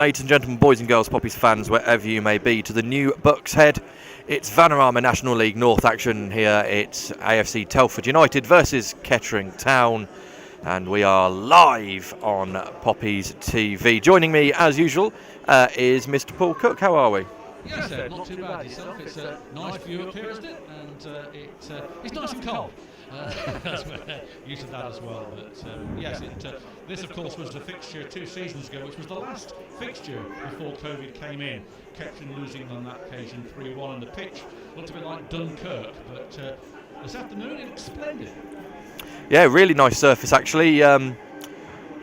Ladies and gentlemen, boys and girls, Poppies fans, wherever you may be, to the new Bucks Head. It's Vanarama National League North action here. It's AFC Telford United versus Kettering Town, and we are live on Poppies TV. Joining me, as usual, is Mr. Paul Cook. How are we? Yes, not too bad yourself. It's a nice view up here, isn't it? And it's nice and cold. We're used to that as well. But yes, this of course was the fixture 2 seasons ago, which was the last fixture before COVID came in. Kettering losing on that occasion 3-1, and the pitch looked a bit like Dunkirk. But this afternoon it looks splendid. Yeah, really nice surface actually.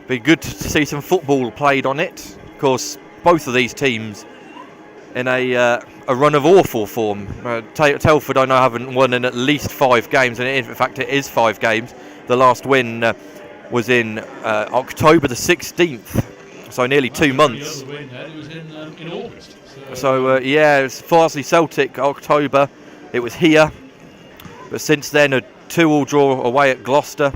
Be good to see some football played on it. Of course, both of these teams in a run of awful form. Telford, I know, haven't won in at least 5 games, and in fact it is 5 games. The last win was in October the 16th, so nearly 2 months. The win there, it was in August. Yeah, it was Farsley Celtic, October. It was here, but since then a 2-2 draw away at Gloucester,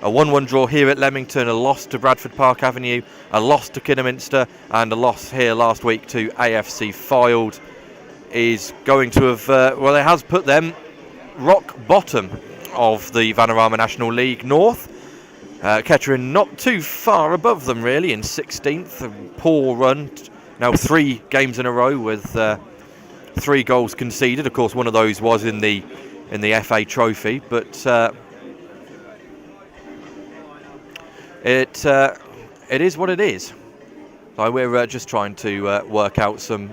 a 1-1 draw here at Leamington, a loss to Bradford Park Avenue, a loss to Kidderminster, and a loss here last week to AFC Fylde is going to have, it has put them rock bottom of the Vanarama National League North. Kettering not too far above them really in 16th, a poor run, now 3 games in a row with 3 goals conceded. Of course, one of those was in the FA Trophy, but it is what it is. So we're just trying to work out some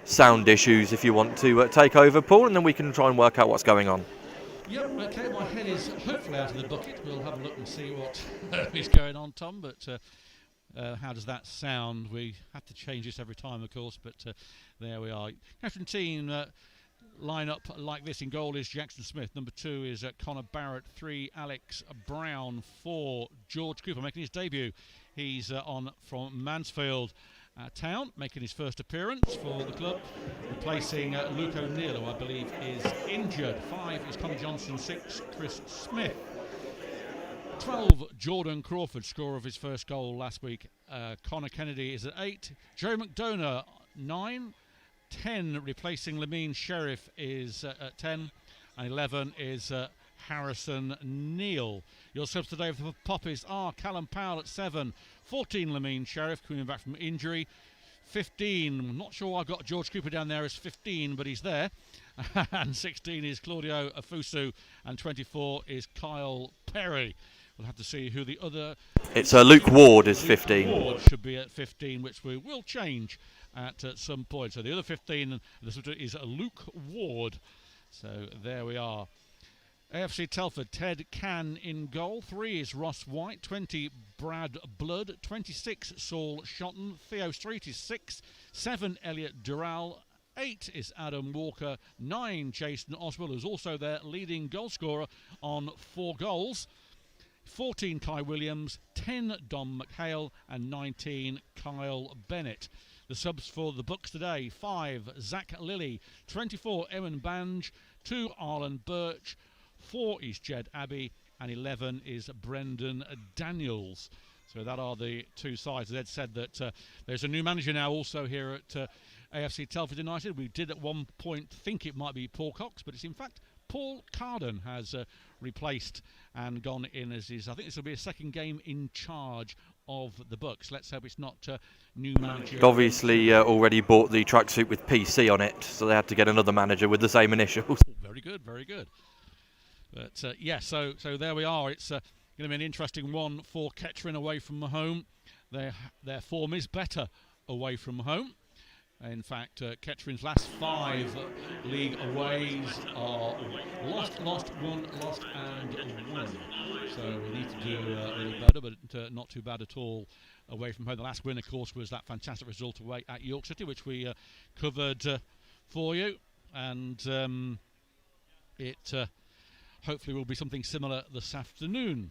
sound issues if you want to take over, Paul, and then we can try and work out what's going on. Yep, okay, my head is hopefully out of the bucket. We'll have a look and see what is going on, Tom, but how does that sound? We have to change this every time, of course, but there we are. Kettering team line up like this. In goal is Jackson Smith. Number 2 is Connor Barrett. 3, Alex Brown. 4, George Cooper making his debut. He's on from Mansfield Town, making his first appearance for the club, replacing Luke O'Neill, who I believe is injured. 5 is Conor Johnson. 6, Chris Smith. 12, Jordan Crawford, scorer of his first goal last week. Connor Kennedy is at 8. Joe McDonough, 9. 10, replacing Lamine Sheriff, is at 10. And 11 is Harrison Neal. Your subs today for the Poppies are Callum Powell at 7. 14, Lamine Sheriff, coming back from injury. 15, I'm not sure I've got George Cooper down there as 15, but he's there. And 16 is Claudio Afusu, and 24 is Kyle Perry. We'll have to see who the other... It's Luke Ward is 15. Luke Ward should be at 15, which we will change at some point. So the other 15 is Luke Ward. So there we are. AFC Telford, Ted Cann in goal. 3 is Ross White. 20, Brad Blood. 26, Saul Shotton. Theo Street is 6. 7, Elliot Dural. 8 is Adam Walker. 9, Jason Oswell, who's also their leading goal scorer on 4 goals. 14, Kai Williams. 10, Dom McHale. And 19, Kyle Bennett. The subs for the Bucks today: 5, Zach Lilly. 24, Ewan Bange. 2, Arlen Birch. 4 is Jed Abbey, and 11 is Brendan Daniels. So that are the 2 sides. As Ed said, that there's a new manager now also here at AFC Telford United. We did at one point think it might be Paul Cox, but it's in fact Paul Carden has replaced and gone in as his. I think this will be a second game in charge of the Bucks. Let's hope it's not new manager. Obviously already bought the tracksuit with PC on it, so they had to get another manager with the same initials. Very good, very good. But so there we are. It's going to be an interesting one for Kettering away from home. Their form is better away from home. In fact, Kettering's last 5 league aways are lost, won, lost and won. So we need to do a little better, but not too bad at all away from home. The last win, of course, was that fantastic result away at York City, which we covered for you. And it hopefully will be something similar this afternoon.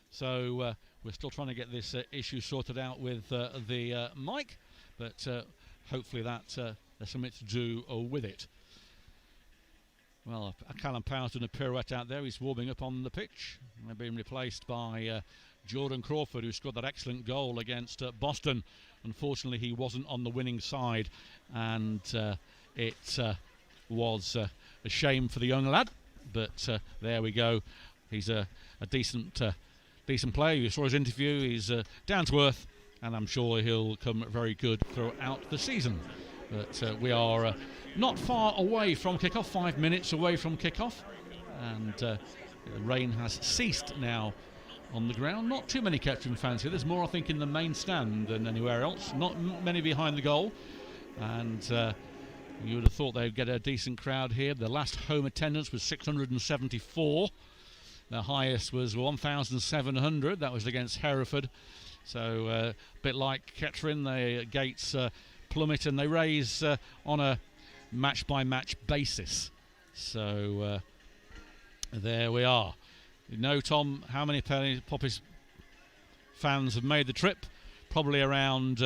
So we're still trying to get this issue sorted out with the mic, but hopefully that there's something to do with it. Well, Callum Powell's doing a pirouette out there. He's warming up on the pitch. They're being replaced by Jordan Crawford, who scored that excellent goal against Boston Unfortunately, he wasn't on the winning side, and it was a shame for the young lad. But there we go. He's a decent player. You saw his interview. He's down to earth, and I'm sure he'll come very good throughout the season. But we are not far away from kick-off, 5 minutes away from kick-off, and the rain has ceased now on the ground. Not too many Kettering fans here. There's more, I think, in the main stand than anywhere else. Not many behind the goal, and you would have thought they'd get a decent crowd here. The last home attendance was 674. The highest was 1,700. That was against Hereford. So a bit like Kettering, the gates plummet and they raise on a match-by-match basis. So there we are. You know, Tom, how many Poppies fans have made the trip? Probably around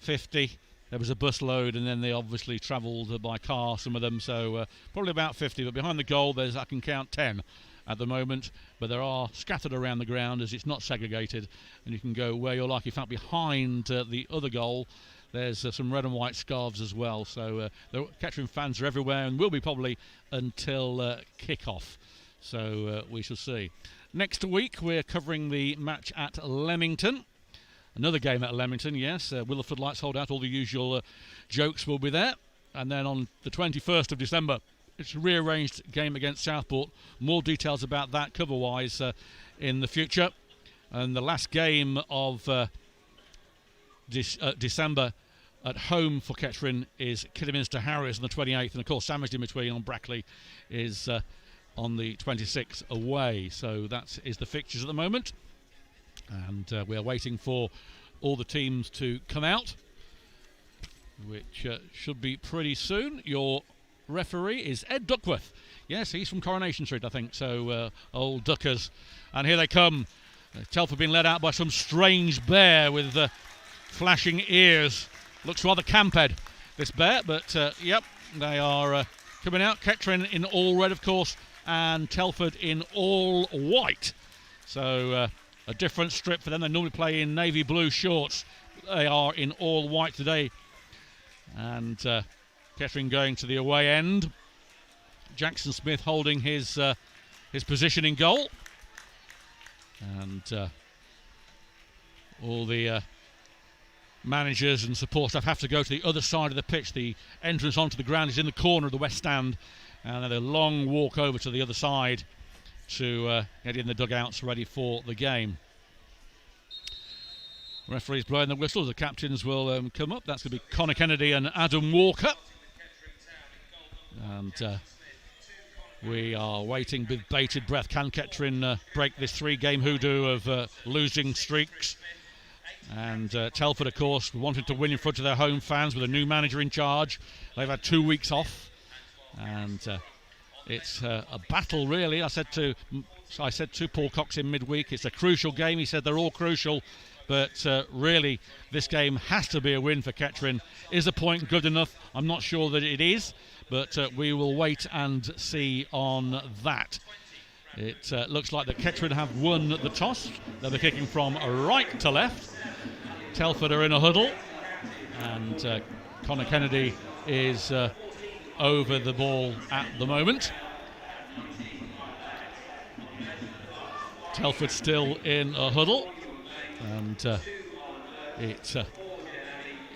50. There was a bus load, and then they obviously travelled by car, some of them, so probably about 50. But behind the goal, I can count 10 at the moment, but there are scattered around the ground as it's not segregated, and you can go where you're like. In fact, behind the other goal, there's some red and white scarves as well. So the Kettering fans are everywhere, and will be probably until kick-off. So we shall see. Next week, we're covering the match at Leamington. Another game at Leamington, yes. Will the floodlights hold out? All the usual jokes will be there. And then on the 21st of December, it's a rearranged game against Southport. More details about that cover-wise in the future. And the last game of December at home for Kettering is Kidderminster Harriers on the 28th. And, of course, sandwiched in between on Brackley is on the 26th away. So that is the fixtures at the moment. And we are waiting for all the teams to come out, which should be pretty soon. Your referee is Ed Duckworth. Yes, he's from Coronation Street, I think. So, old Duckers. And here they come. Telford being led out by some strange bear with flashing ears. Looks rather camped, this bear. But, yep, they are coming out. Kettering in all red, of course, and Telford in all white. So, a different strip for them. They normally play in navy blue shorts. They are in all white today. And Kettering going to the away end. Jackson Smith holding his position in goal. And all the managers and support staff have to go to the other side of the pitch. The entrance onto the ground is in the corner of the west stand. And then a long walk over to the other side to get in the dugouts ready for the game. Referee's blowing the whistle. The captains will come up. That's going to be Connor Kennedy and Adam Walker. And we are waiting with bated breath. Can Kettering break this 3-game hoodoo of losing streaks? And Telford, of course, wanted to win in front of their home fans with a new manager in charge. They've had 2 weeks off. And it's a battle, really. I said to Paul Cox in midweek, it's a crucial game. He said they're all crucial, but really this game has to be a win for Kettering. Is the point good enough? I'm not sure that it is, but we will wait and see on that. It looks like that Kettering have won the toss. They'll be kicking from right to left. Telford are in a huddle, and Connor Kennedy is over the ball at the moment. Telford still in a huddle, and it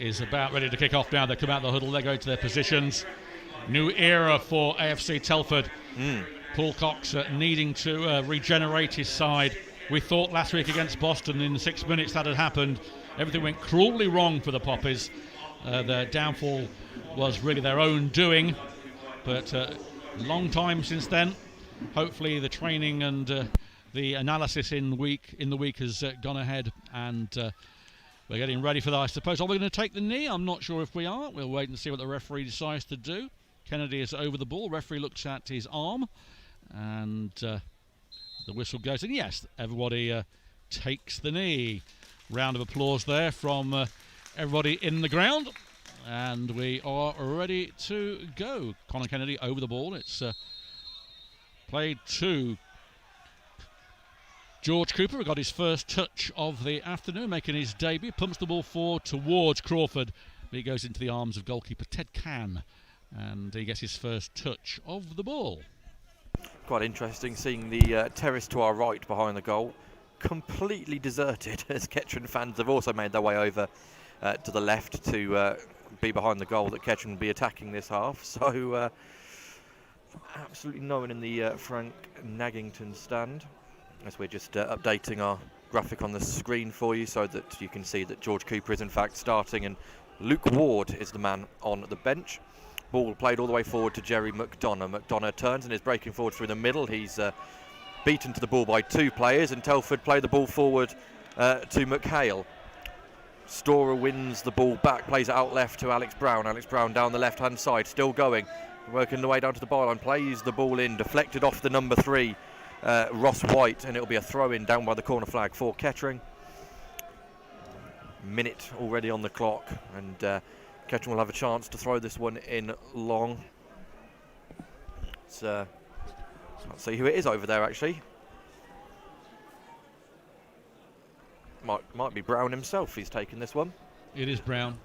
is about ready to kick off now. They come out of the huddle, they go to their positions. New era for AFC Telford. Paul Cox needing to regenerate his side. We thought last week against Boston in 6 minutes that had happened. Everything went cruelly wrong for the Poppies. Their downfall was really their own doing, but long time since then. Hopefully the training and the analysis in the week has gone ahead, and we're getting ready for that, I suppose. Are we going to take the knee? I'm not sure if we are. We'll wait and see what the referee decides to do. Kennedy is over the ball. Referee looks at his arm, and the whistle goes, and yes, everybody takes the knee. Round of applause there from everybody in the ground, and we are ready to go. Connor Kennedy over the ball. It's played to George Cooper got his first touch of the afternoon, making his debut. Pumps the ball forward towards Crawford, but he goes into the arms of goalkeeper Ted Can, and he gets his first touch of the ball. Quite interesting seeing the terrace to our right behind the goal completely deserted, as Kettering fans have also made their way over to the left to be behind the goal that Kettering will be attacking this half. So absolutely no one in the Frank Naggington stand, as we're just updating our graphic on the screen for you so that you can see that George Cooper is in fact starting and Luke Ward is the man on the bench. Ball played all the way forward to Jerry McDonough. McDonough turns and is breaking forward through the middle. He's beaten to the ball by 2 players, and Telford play the ball forward to McHale. Storer wins the ball back, plays it out left to Alex Brown. Alex Brown down the left-hand side, still going, working the way down to the byline, plays the ball in, deflected off the number 3, Ross White, and it'll be a throw-in down by the corner flag for Kettering. Minute already on the clock, and Kettering will have a chance to throw this one in long. Let's see who it is over there, actually. Might be Brown himself. He's taken this one. It is Brown.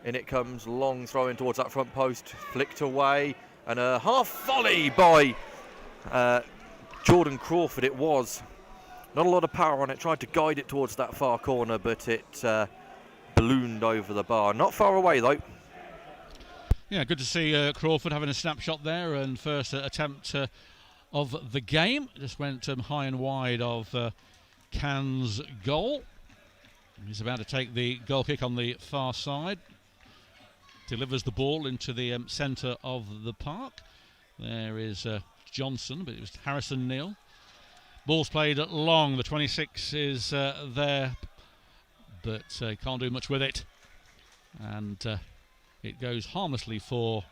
In it comes, long throw in towards that front post, flicked away, and a half volley by Jordan Crawford. It was not a lot of power on it. Tried to guide it towards that far corner, but it ballooned over the bar. Not far away though. Yeah, good to see Crawford having a snapshot there, and first attempt of the game. Just went high and wide of Can's goal. He's about to take the goal kick on the far side. Delivers the ball into the centre of the park. There is Johnson, but it was Harrison Neal. Ball's played long. The 26 is there, but can't do much with it. And it goes harmlessly for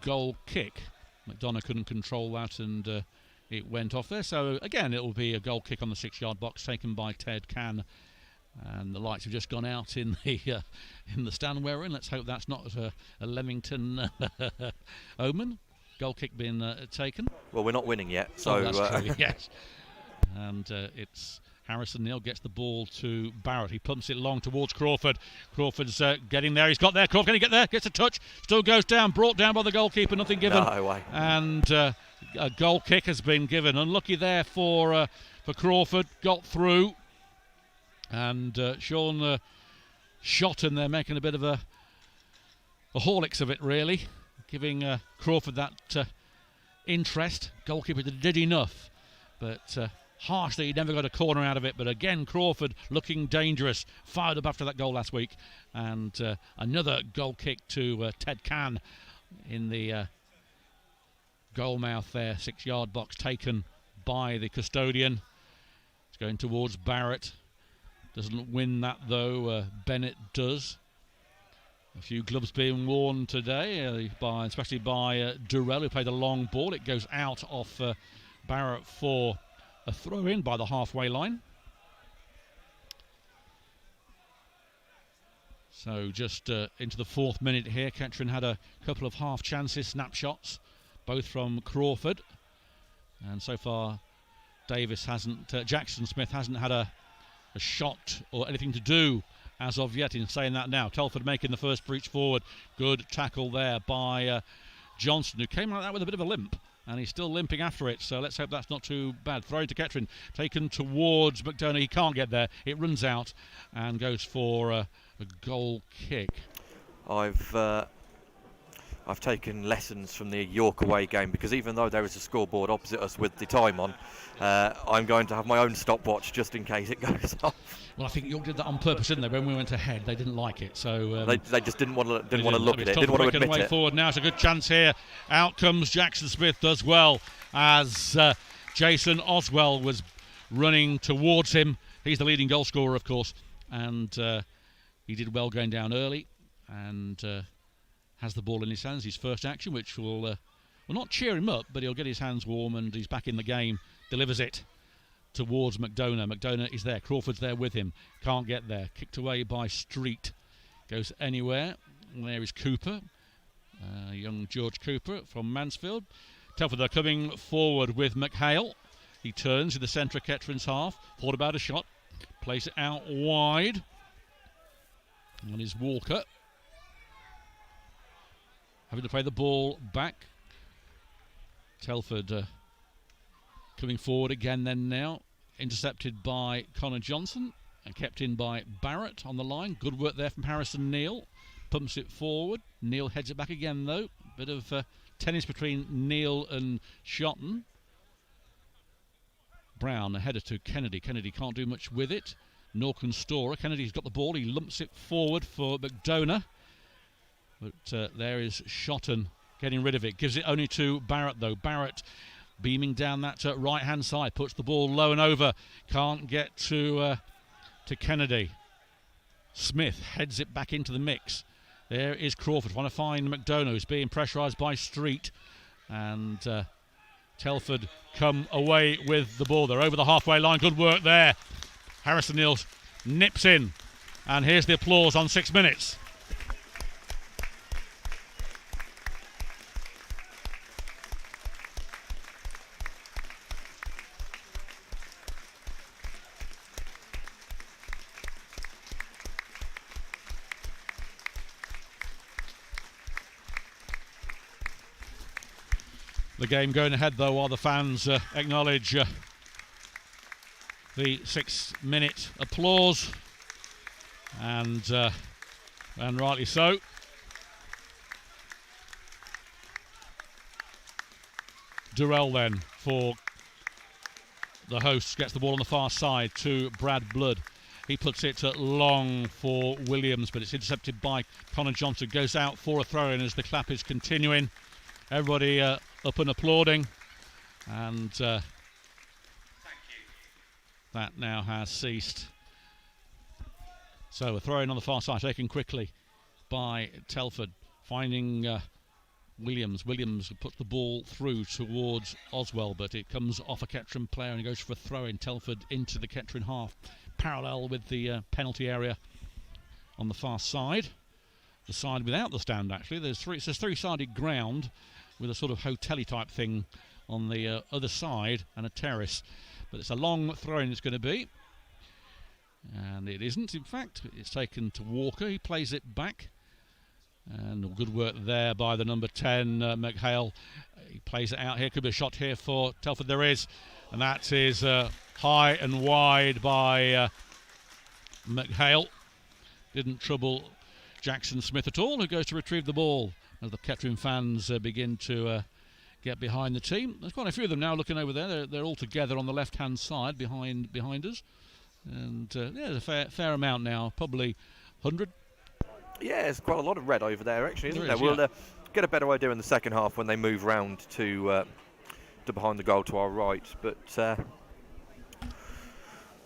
goal kick. McDonough couldn't control that, and it went off there. So again, it will be a goal kick on the 6-yard box taken by Ted Can. And the lights have just gone out in the stand we're in. Let's hope that's not a Leamington omen. Goal kick being taken. Well, we're not winning yet, so that's true, yes. And it's Harrison Neal gets the ball to Barrett. He pumps it long towards Crawford. Crawford's getting there. He's got there. Crawford, can he get there? Gets a touch. Still goes down. Brought down by the goalkeeper. Nothing given. No way. And a goal kick has been given. Unlucky there for Crawford. Got through. And Sean Shotton there making a bit of a Horlicks of it, really. Giving Crawford that interest. Goalkeeper did enough. But harshly, he never got a corner out of it. But again, Crawford looking dangerous. Fired up after that goal last week. And another goal kick to Ted Can in the goal mouth there. 6-yard box taken by the custodian. It's going towards Barrett. Doesn't win that though. Bennett does. A few gloves being worn today, especially by Durrell, who played a long ball. It goes out off Barrett for a throw-in by the halfway line. So just into the 4th minute here, Kettering had a couple of half chances, snapshots, both from Crawford. And so far, Jackson Smith hasn't had a shot or anything to do as of yet. In saying that now, Telford making the first breach forward. Good tackle there by Johnson, who came like that with a bit of a limp, and he's still limping after it, so let's hope that's not too bad. Thrown to Kettering, taken towards McDonough. He can't get there. It runs out and goes for a goal kick. I've taken lessons from the York away game, because even though there is a scoreboard opposite us with the time on, I'm going to have my own stopwatch just in case it goes off. Well, I think York did that on purpose, didn't they? When we went ahead, they didn't like it, so they just didn't want to look at it. Didn't want to admit it. Forward now. It's a good chance here. Out comes Jackson Smith, does well as Jason Oswell was running towards him. He's the leading goal scorer, of course, and he did well going down early, and has the ball in his hands. His first action, which will not cheer him up, but he'll get his hands warm, and he's back in the game. Delivers it towards McDonough. McDonough is there. Crawford's there with him. Can't get there. Kicked away by Street. Goes anywhere. There is Cooper. Young George Cooper from Mansfield. Telford are coming forward with McHale. He turns in the centre of Kettering's half. Thought about a shot. Plays it out wide. And is Walker having to play the ball back. Telford coming forward again then now. Intercepted by Connor Johnson and kept in by Barrett on the line. Good work there from Harrison Neal. Pumps it forward. Neal heads it back again though. Bit of tennis between Neal and Shotton. Brown, a header to Kennedy. Kennedy can't do much with it. Norcan Storer. Kennedy's got the ball. He lumps it forward for McDonough. But there is Shotton getting rid of it. Gives it only to Barrett though. Barrett beaming down that right-hand side. Puts the ball low and over. Can't get to Kennedy. Smith heads it back into the mix. There is Crawford trying to find McDonough, who's being pressurised by Street. And Telford come away with the ball. They're over the halfway line. Good work there. Harrison Neal nips in. And here's the applause on 6 minutes. The game going ahead though while the fans acknowledge the 6 minute applause and rightly so. Durrell then for the hosts gets the ball on the far side to Brad Blood. He puts it long for Williams, but it's intercepted by Connor Johnson. Goes out for a throw-in as the clap is continuing. Everybody up and applauding, and that now has ceased. So a throw-in on the far side, taken quickly by Telford, finding Williams. Williams puts the ball through towards Oswell, but it comes off a Kettering player and goes for a throw-in. Telford into the Kettering half, parallel with the penalty area on the far side. The side without the stand, actually. There's three-sided ground with a sort of hotel-y type thing on the other side and a terrace. But it's a long throw-in it's going to be. And it isn't, in fact. It's taken to Walker. He plays it back. And good work there by the number 10, McHale. He plays it out here. Could be a shot here for Telford. There is. And that is high and wide by McHale. Didn't trouble Jackson Smith at all, who goes to retrieve the ball as the Kettering fans begin to get behind the team. There's quite a few of them now looking over there. They're all together on the left-hand side behind us. And there's a fair amount now, probably 100. Yeah, there's quite a lot of red over there, actually, isn't there? Yeah. We'll get a better idea in the second half when they move round to behind the goal to our right. But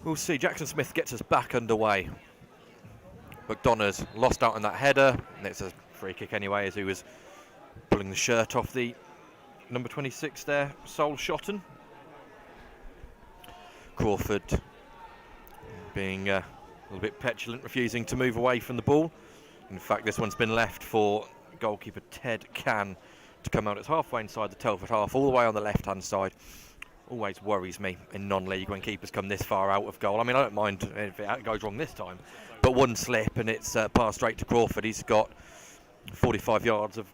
we'll see. Jackson Smith gets us back underway. McDonough's lost out on that header, and it's a free kick anyway, as he was pulling the shirt off the number 26 there, Sol Shotton. Crawford being a little bit petulant, refusing to move away from the ball. In fact, this one's been left for goalkeeper Ted Cann to come out. It's halfway inside the Telford half, all the way on the left-hand side. Always worries me in non-league when keepers come this far out of goal. I mean, I don't mind if it goes wrong this time, but one slip and it's passed straight to Crawford. He's got 45 yards of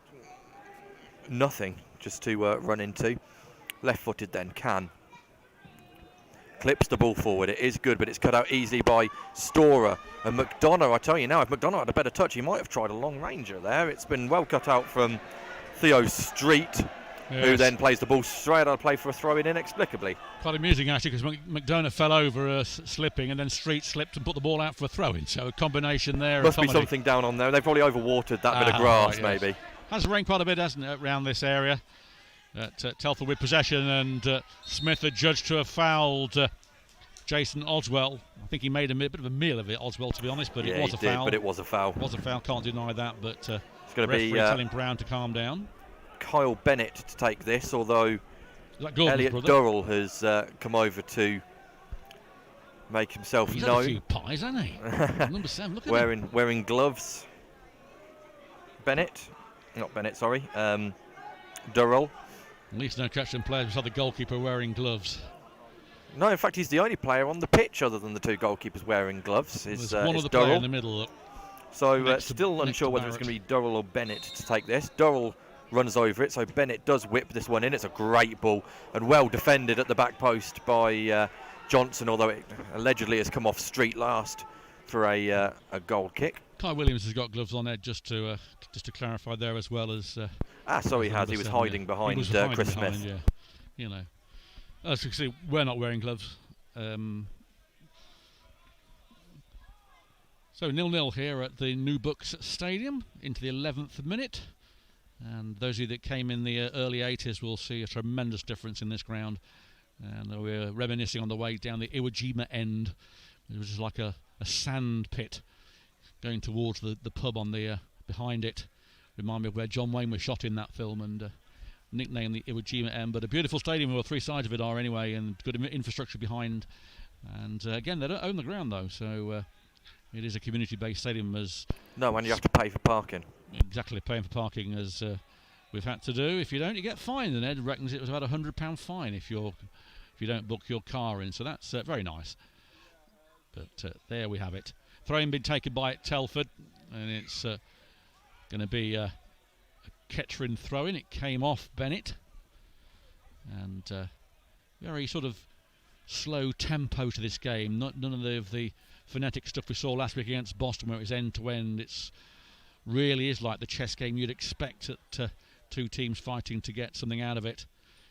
nothing just to run into. Left-footed then, Cann clips the ball forward. It is good, but it's cut out easily by Storer. And McDonough, I tell you now, if McDonough had a better touch, he might have tried a long ranger there. It's been well cut out from Theo Street, yes, who then plays the ball straight out of play for a throw-in inexplicably. Quite amusing, actually, because McDonough fell over slipping, and then Street slipped and put the ball out for a throw-in. So a combination there. Must be something down on there. They've probably overwatered that bit of grass, right, yes, maybe. Has rained quite a bit, hasn't it, around this area? Telford with possession, and Smith adjudged to have fouled Jason Oswell. I think he made a bit of a meal of it, Oswell, to be honest, but yeah, it was a foul. But it was a foul. It was a foul, can't deny that, but it's going to be telling Brown to calm down. Kyle Bennett to take this, although Elliot brother? Durrell has come over to make himself He's known. Had a few pies, hasn't he? Number 7, look at him. Wearing gloves. Durrell. At least no Kettering players saw the goalkeeper wearing gloves. No, in fact, he's the only player on the pitch other than the two goalkeepers wearing gloves. There's one other player in the middle. Look. So still unsure whether it's going to be Durrell or Bennett to take this. Durrell runs over it, so Bennett does whip this one in. It's a great ball and well defended at the back post by Johnson, although it allegedly has come off street last for a goal kick. Kai Williams has got gloves on, Ed, just to clarify there, as well as. So he has. He was hiding behind Chris Smith. Yeah, you know. As you can see, we're not wearing gloves. So 0-0 here at the New Books Stadium into the 11th minute. And those of you that came in the early 80s will see a tremendous difference in this ground. And we're reminiscing on the way down the Iwo Jima end, which is like a sand pit going towards the pub on the behind it. Remind me of where John Wayne was shot in that film, and nicknamed the Iwo Jima end. But a beautiful stadium, where three sides of it are anyway, and good infrastructure behind. And again, they don't own the ground though, so it is a community-based stadium. No, and you have to pay for parking. Exactly, paying for parking as we've had to do. If you don't, you get fined. And Ed reckons it was about £100 fine if you don't book your car in. So that's very nice. But there we have it. Throw-in been taken by Telford, and it's going to be a Kettering throw-in. It came off Bennett, and very sort of slow tempo to this game. None of the frenetic stuff we saw last week against Boston, where it was end-to-end. It's really is like the chess game you'd expect at two teams fighting to get something out of it.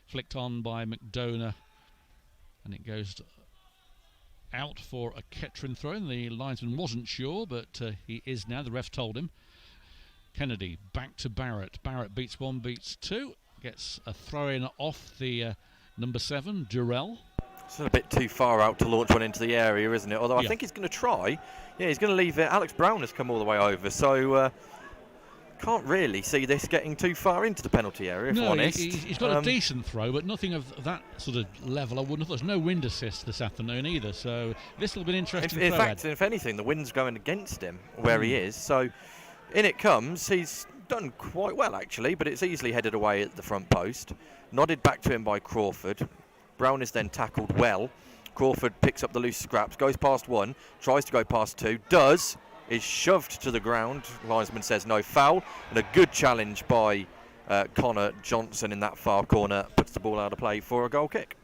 Flicked on by McDonough, and it goes out for a Kettering throw-in. The linesman wasn't sure, but he is now. The ref told him. Kennedy back to Barrett. Barrett beats one, beats two. Gets a throw-in off the number 7, Durrell. It's a bit too far out to launch one into the area, isn't it? Although I think he's going to try. Yeah, he's going to leave it. Alex Brown has come all the way over, so can't really see this getting too far into the penalty area, if honest. He's got a decent throw, but nothing of that sort of level. I wouldn't have thought. There's no wind assist this afternoon either, so this will be an interesting In fact, if anything, the wind's going against him where he is, so in it comes. He's done quite well, actually, but it's easily headed away at the front post. Nodded back to him by Crawford. Brown is then tackled well. Crawford picks up the loose scraps, goes past one, tries to go past two, is shoved to the ground. Linesman says no foul, and a good challenge by Connor Johnson in that far corner puts the ball out of play for a goal kick.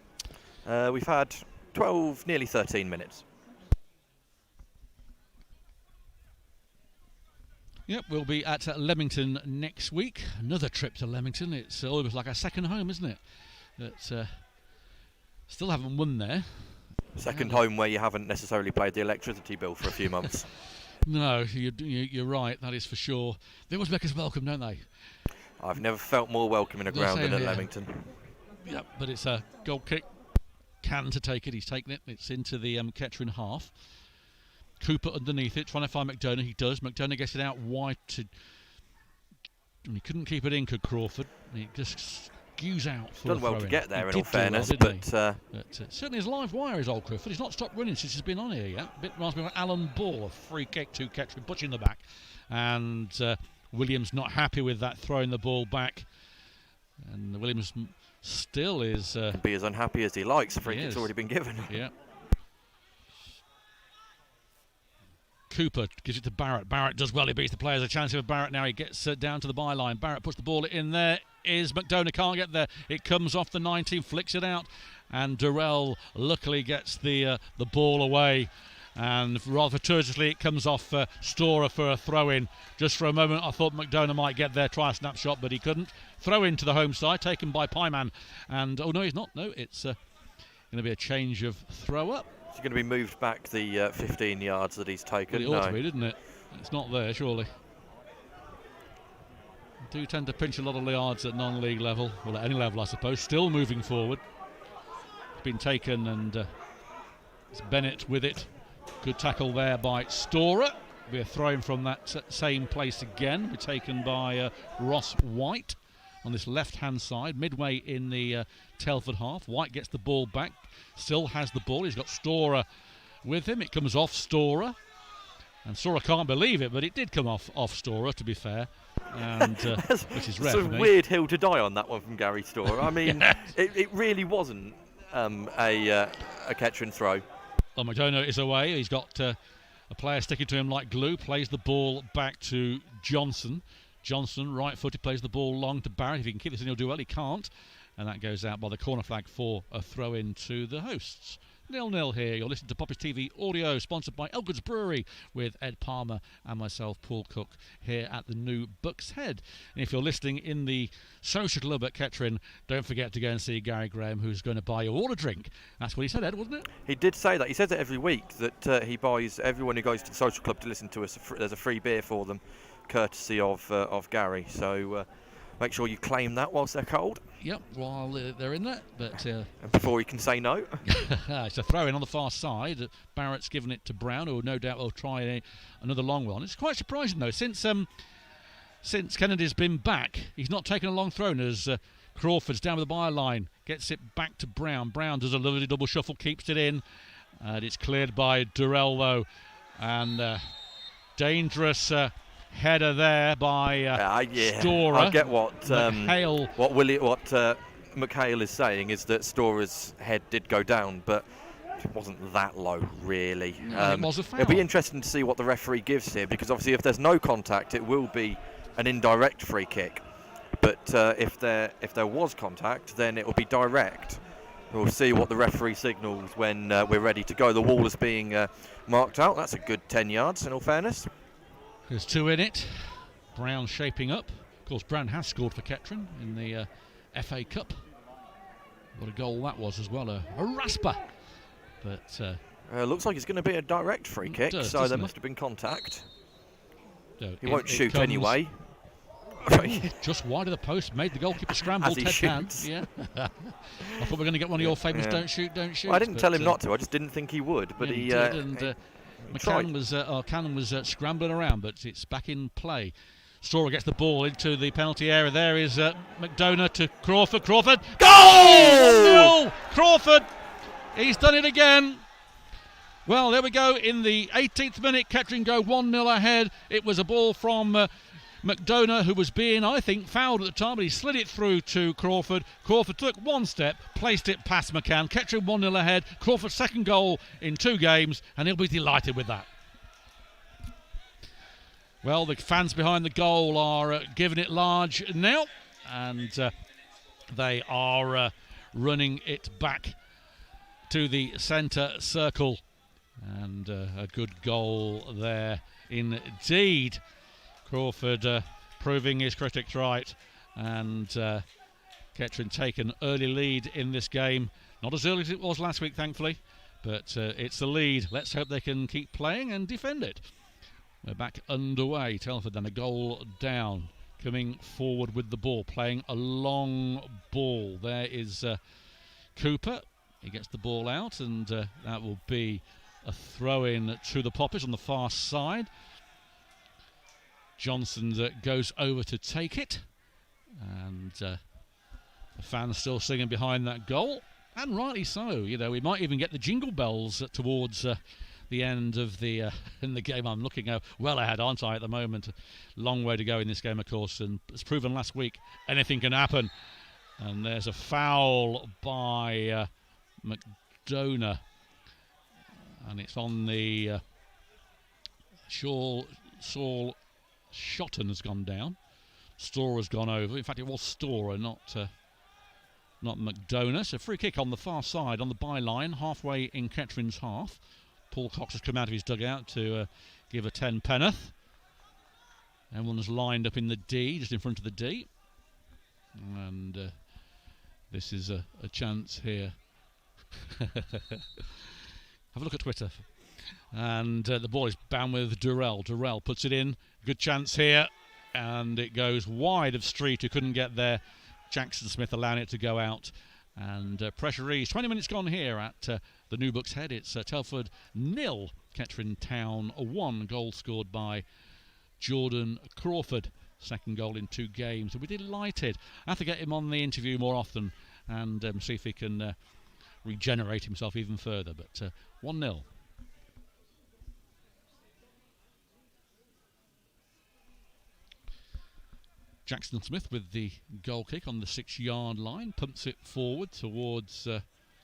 We've had 12, nearly 13 minutes. Yep, we'll be at Leamington next week. Another trip to Leamington. It's almost like a second home, isn't it? But still haven't won there. Second home where you haven't necessarily paid the electricity bill for a few months. No, you're right, that is for sure. They always make us welcome, don't they? I've never felt more welcome in a ground than at Leamington. Yeah, but it's a goal kick. Can to take it, he's taken it. It's into the Kettering half. Cooper underneath it, trying to find McDonough. He does. McDonough gets it out wide to... He couldn't keep it in, could Crawford. He just skews out for done well to get there, in all fairness, but certainly his live wire is old Crawford. He's not stopped running since he's been on here yet. A bit reminds me of Alan Ball, a free kick to Kettering, Butch in the back, and Williams not happy with that, throwing the ball back, and Williams still is can be as unhappy as he likes. The free kick's already been given. Yeah. Cooper gives it to Barrett. Barrett does well. He beats the players. A chance of Barrett now. He gets down to the byline. Barrett puts the ball in there. Is McDonough can't get there. It comes off the 19, flicks it out, and Durrell luckily gets the ball away. And rather fortuitously, it comes off Storer for a throw-in. Just for a moment, I thought McDonough might get there, try a snapshot, but he couldn't. Throw in to the home side, taken by Pyman. And oh no, he's not. No, it's going to be a change of throw-up. Is he going to be moved back the 15 yards that he's taken? Well, it ought to be, didn't it? It's not there, surely. Do tend to pinch a lot of yards at non-league level, well, at any level, I suppose. Still moving forward. It's been taken, and it's Bennett with it. Good tackle there by Storer. We're throwing from that same place again. We're taken by Ross White on this left-hand side, midway in the Telford half. White gets the ball back, still has the ball. He's got Storer with him. It comes off Storer, and Storer can't believe it, but it did come off Storer, to be fair, and which is rare. It's a weird hill to die on, that one from Gary Storer. I mean, it really wasn't a Kettering throw. Oh, McDonough is away. He's got a player sticking to him like glue. Plays the ball back to Johnson. Johnson, right-footed, plays the ball long to Barrett. If he can keep this in, he'll do well. He can't. And that goes out by the corner flag for a throw-in to the hosts. 0-0 here. You're listening to Poppers TV Audio, sponsored by Elgood's Brewery, with Ed Palmer and myself, Paul Cook, here at the new Bucks Head. And if you're listening in the social club at Kettering, don't forget to go and see Gary Graham, who's going to buy you all a drink. That's what he said, Ed, wasn't it? He did say that. He says it every week, that he buys everyone who goes to the social club to listen to us. There's a free beer for them, courtesy of Gary. So make sure you claim that whilst they're cold. Yep, while they're in there. But and before he can say no. It's a throw-in on the far side. Barrett's given it to Brown, who no doubt will try another long one. It's quite surprising, though, since Kennedy's been back, he's not taken a long throw as Crawford's down with the byline, gets it back to Brown. Brown does a lovely double shuffle, keeps it in, and it's cleared by Durrell, though. And dangerous header there by Storer. I get what McHale. McHale is saying is that Storer's head did go down, but it wasn't that low, really. No, it was a foul. It'll be interesting to see what the referee gives here, because obviously if there's no contact, it will be an indirect free kick. But if there was contact, then it will be direct. We'll see what the referee signals when we're ready to go. The wall is being marked out. That's a good 10 yards, in all fairness. There's two in it. Brown shaping up. Of course, Brown has scored for Kettering in the FA Cup. What a goal that was as well. A rasper. But looks like it's going to be a direct free kick, so there must have been contact. No, he won't shoot anyway. Just wide of the post, made the goalkeeper scramble. Ted Pan. Yeah. I thought we were going to get one of your famous "Don't shoot, don't shoot." Well, I didn't tell him not to. I just didn't think he would. But he did, and Cannon was scrambling around, but it's back in play. Storer gets the ball into the penalty area. There is McDonough to Crawford. Crawford, goal! Crawford, he's done it again. Well, there we go. In the 18th minute, Kettering go 1-0 ahead. It was a ball from McDonough, who was being, I think, fouled at the time, but he slid it through to Crawford. Crawford took one step, placed it past McCann. Kettering 1-0 ahead. Crawford's second goal in 2 games, and he'll be delighted with that. Well, the fans behind the goal are giving it large now, and they are running it back to the centre circle. And a good goal there indeed. Crawford proving his critics right, and Kettering take an early lead in this game. Not as early as it was last week, thankfully, but it's the lead. Let's hope they can keep playing and defend it. We're back underway. Telford then a goal down, coming forward with the ball, playing a long ball. There is Cooper. He gets the ball out, and that will be a throw-in to the Poppers on the far side. Johnson goes over to take it, and the fans still singing behind that goal, and rightly so. You know, we might even get the jingle bells towards the end of the in the game. I'm looking well ahead, aren't I, at the moment? Long way to go in this game, of course, and it's proven last week anything can happen. And there's a foul by McDonough, and it's on the Saul Shotton has gone down. Storer's gone over. In fact, it was Storer, not McDonough. So free kick on the far side, on the byline, halfway in Kettering's half. Paul Cox has come out of his dugout to give a 10 penneth. Everyone's lined up in the D, just in front of the D. And this is a chance here. Have a look at Twitter. And the ball is bound with Durrell. Durrell puts it in. Good chance here. And it goes wide of Street, who couldn't get there. Jackson Smith allowing it to go out. And pressure ease. 20 minutes gone here at the New Bucks Head. It's Telford 0, Kettering Town 1. Goal scored by Jordan Crawford. Second goal in 2 games. We're delighted. I have to get him on the interview more often and see if he can regenerate himself even further. But 1-0. Jackson Smith with the goal kick on the 6-yard line, pumps it forward towards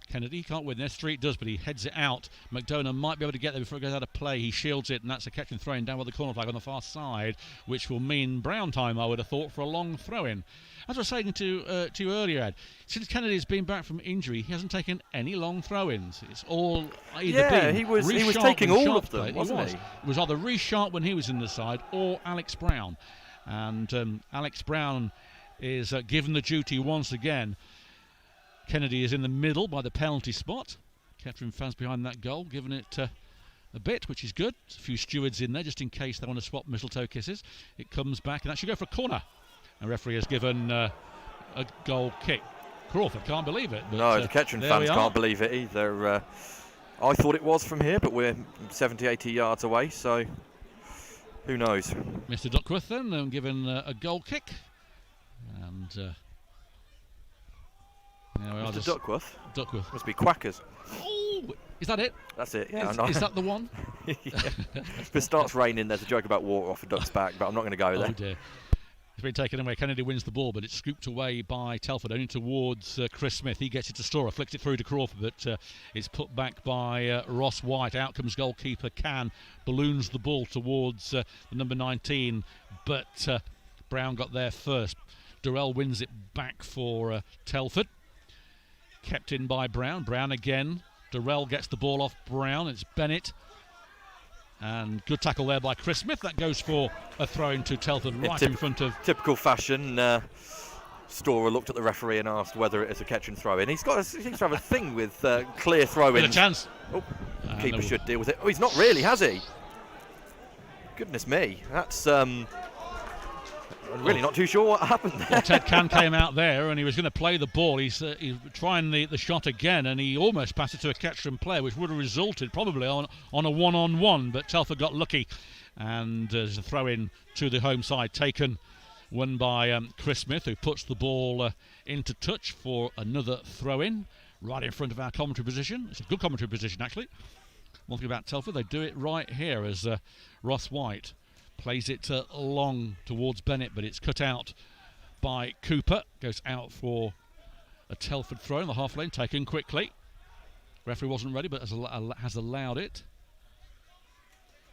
Kennedy can't win there. Street does, but he heads it out. McDonough might be able to get there before it goes out of play. He shields it, and that's a Kettering throw-in down by the corner flag on the far side, which will mean Brown time, I would have thought, for a long throw-in. As I was saying to you earlier, Ed, since Kennedy's been back from injury, he hasn't taken any long throw-ins. It's all either been he was taking all of them, wasn't he? It was either Reece Sharp when he was in the side or Alex Brown. And Alex Brown is given the duty once again. Kennedy is in the middle by the penalty spot. Kettering fans behind that goal, giving it a bit, which is good. A few stewards in there just in case they want to swap mistletoe kisses. It comes back, and that should go for a corner. The referee has given a goal kick. Crawford can't believe it. But, no, the Kettering fans can't believe it either. I thought it was from here, but we're 70, 80 yards away, so who knows? Mr. Duckworth then given a goal kick. And... Mr. Duckworth? Duckworth. Must be Quackers. Oh, is that it? That's it, yeah. Is that the one? If it starts raining, there's a joke about water off a duck's back, but I'm not going to go there. Oh dear. It's been taken away. Kennedy wins the ball, but it's scooped away by Telford, only towards Chris Smith. He gets it to Storer, flicks it through to Crawford, but it's put back by Ross White. Out comes goalkeeper Can, balloons the ball towards the number 19, but Brown got there first. Durrell wins it back for Telford. Kept in by Brown. Brown again. Durrell gets the ball off Brown. It's Bennett. And good tackle there by Chris Smith. That goes for a throw-in to Telford right in front of... Typical fashion. Storer looked at the referee and asked whether it is a catch and throw-in. He seems to have a thing with clear throw-ins. With a chance. Oh, keeper should deal with it. Oh, he's not really, has he? Goodness me. That's... I'm really not too sure what happened there. Well, Ted Can came out there and he was going to play the ball. He's trying the shot again, and he almost passed it to a Kettering player, which would have resulted probably on a one-on-one, but Telford got lucky, and there's a throw-in to the home side taken, won by Chris Smith, who puts the ball into touch for another throw-in right in front of our commentary position. It's a good commentary position, actually. One thing about Telford, they do it right here as Ross White plays it long towards Bennett, but it's cut out by Cooper. Goes out for a Telford throw in the half lane, taken quickly. Referee wasn't ready, but has allowed it.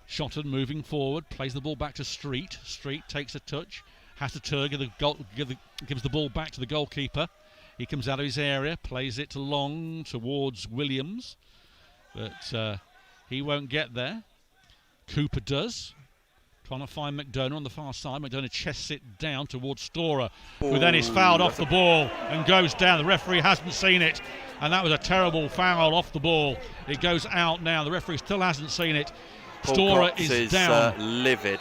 Shotton moving forward, plays the ball back to Street. Street takes a touch, has to turn, gives the ball back to the goalkeeper. He comes out of his area, plays it long towards Williams, but he won't get there. Cooper does. Trying to find McDonough on the far side. McDonough chests it down towards Storer, who then is fouled off the ball and goes down. The referee hasn't seen it, and that was a terrible foul off the ball. It goes out now. The referee still hasn't seen it. Storer is down. Livid.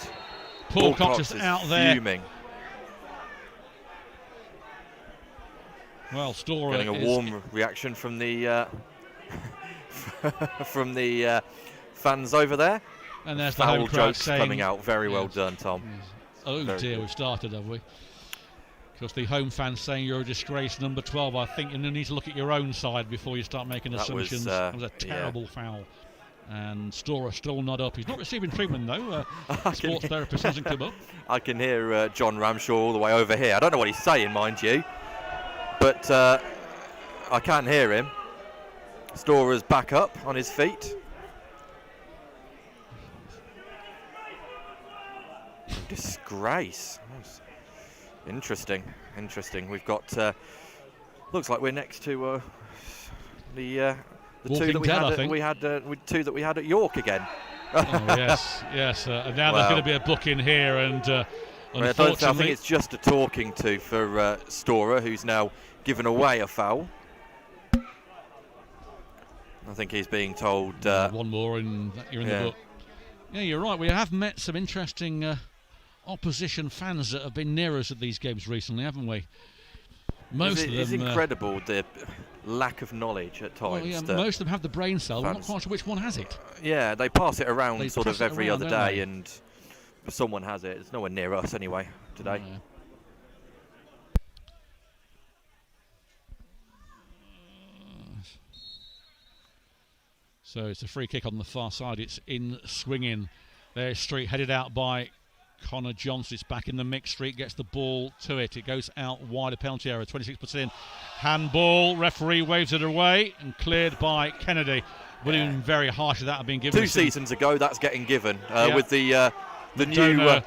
Paul Cox is out there. Fuming. Well, Storer getting a warm reaction from the from the fans over there. And there's the home crowd jokes coming out. Very well done, Tom. Oh dear, we've started, have we? Because the home fans saying you're a disgrace, number 12. I think you need to look at your own side before you start making assumptions. That was a terrible foul. And Storer still not up. He's not receiving treatment though. Sports therapist hasn't come up. I can hear John Ramshaw all the way over here. I don't know what he's saying, mind you, but I can hear him. Storer's back up on his feet. Disgrace. Interesting. We've got. Looks like we're next to the two that we had at York again. Oh yes. And now there's going to be a book in here, and unfortunately, I think it's just a talking to for Storer, who's now given away a foul. I think he's being told one more, and you're in the book. Yeah, you're right. We have met some interesting opposition fans that have been near us at these games recently, haven't we? Most of them. It's incredible the lack of knowledge at times. Well, yeah, most of them have the brain cell. I'm not quite sure which one has it. Yeah, they pass it around every other day, and someone has it. It's nowhere near us anyway today. Yeah. So it's a free kick on the far side. It's in swinging. There's Street headed out by Connor Johnson is back in the mix. Street gets the ball to it. It goes out wide of penalty area. 26% in. Handball. Referee waves it away and cleared by Kennedy. Would have been very harsh if that had been given. 2 seasons ago, that's getting given with the McDonough new.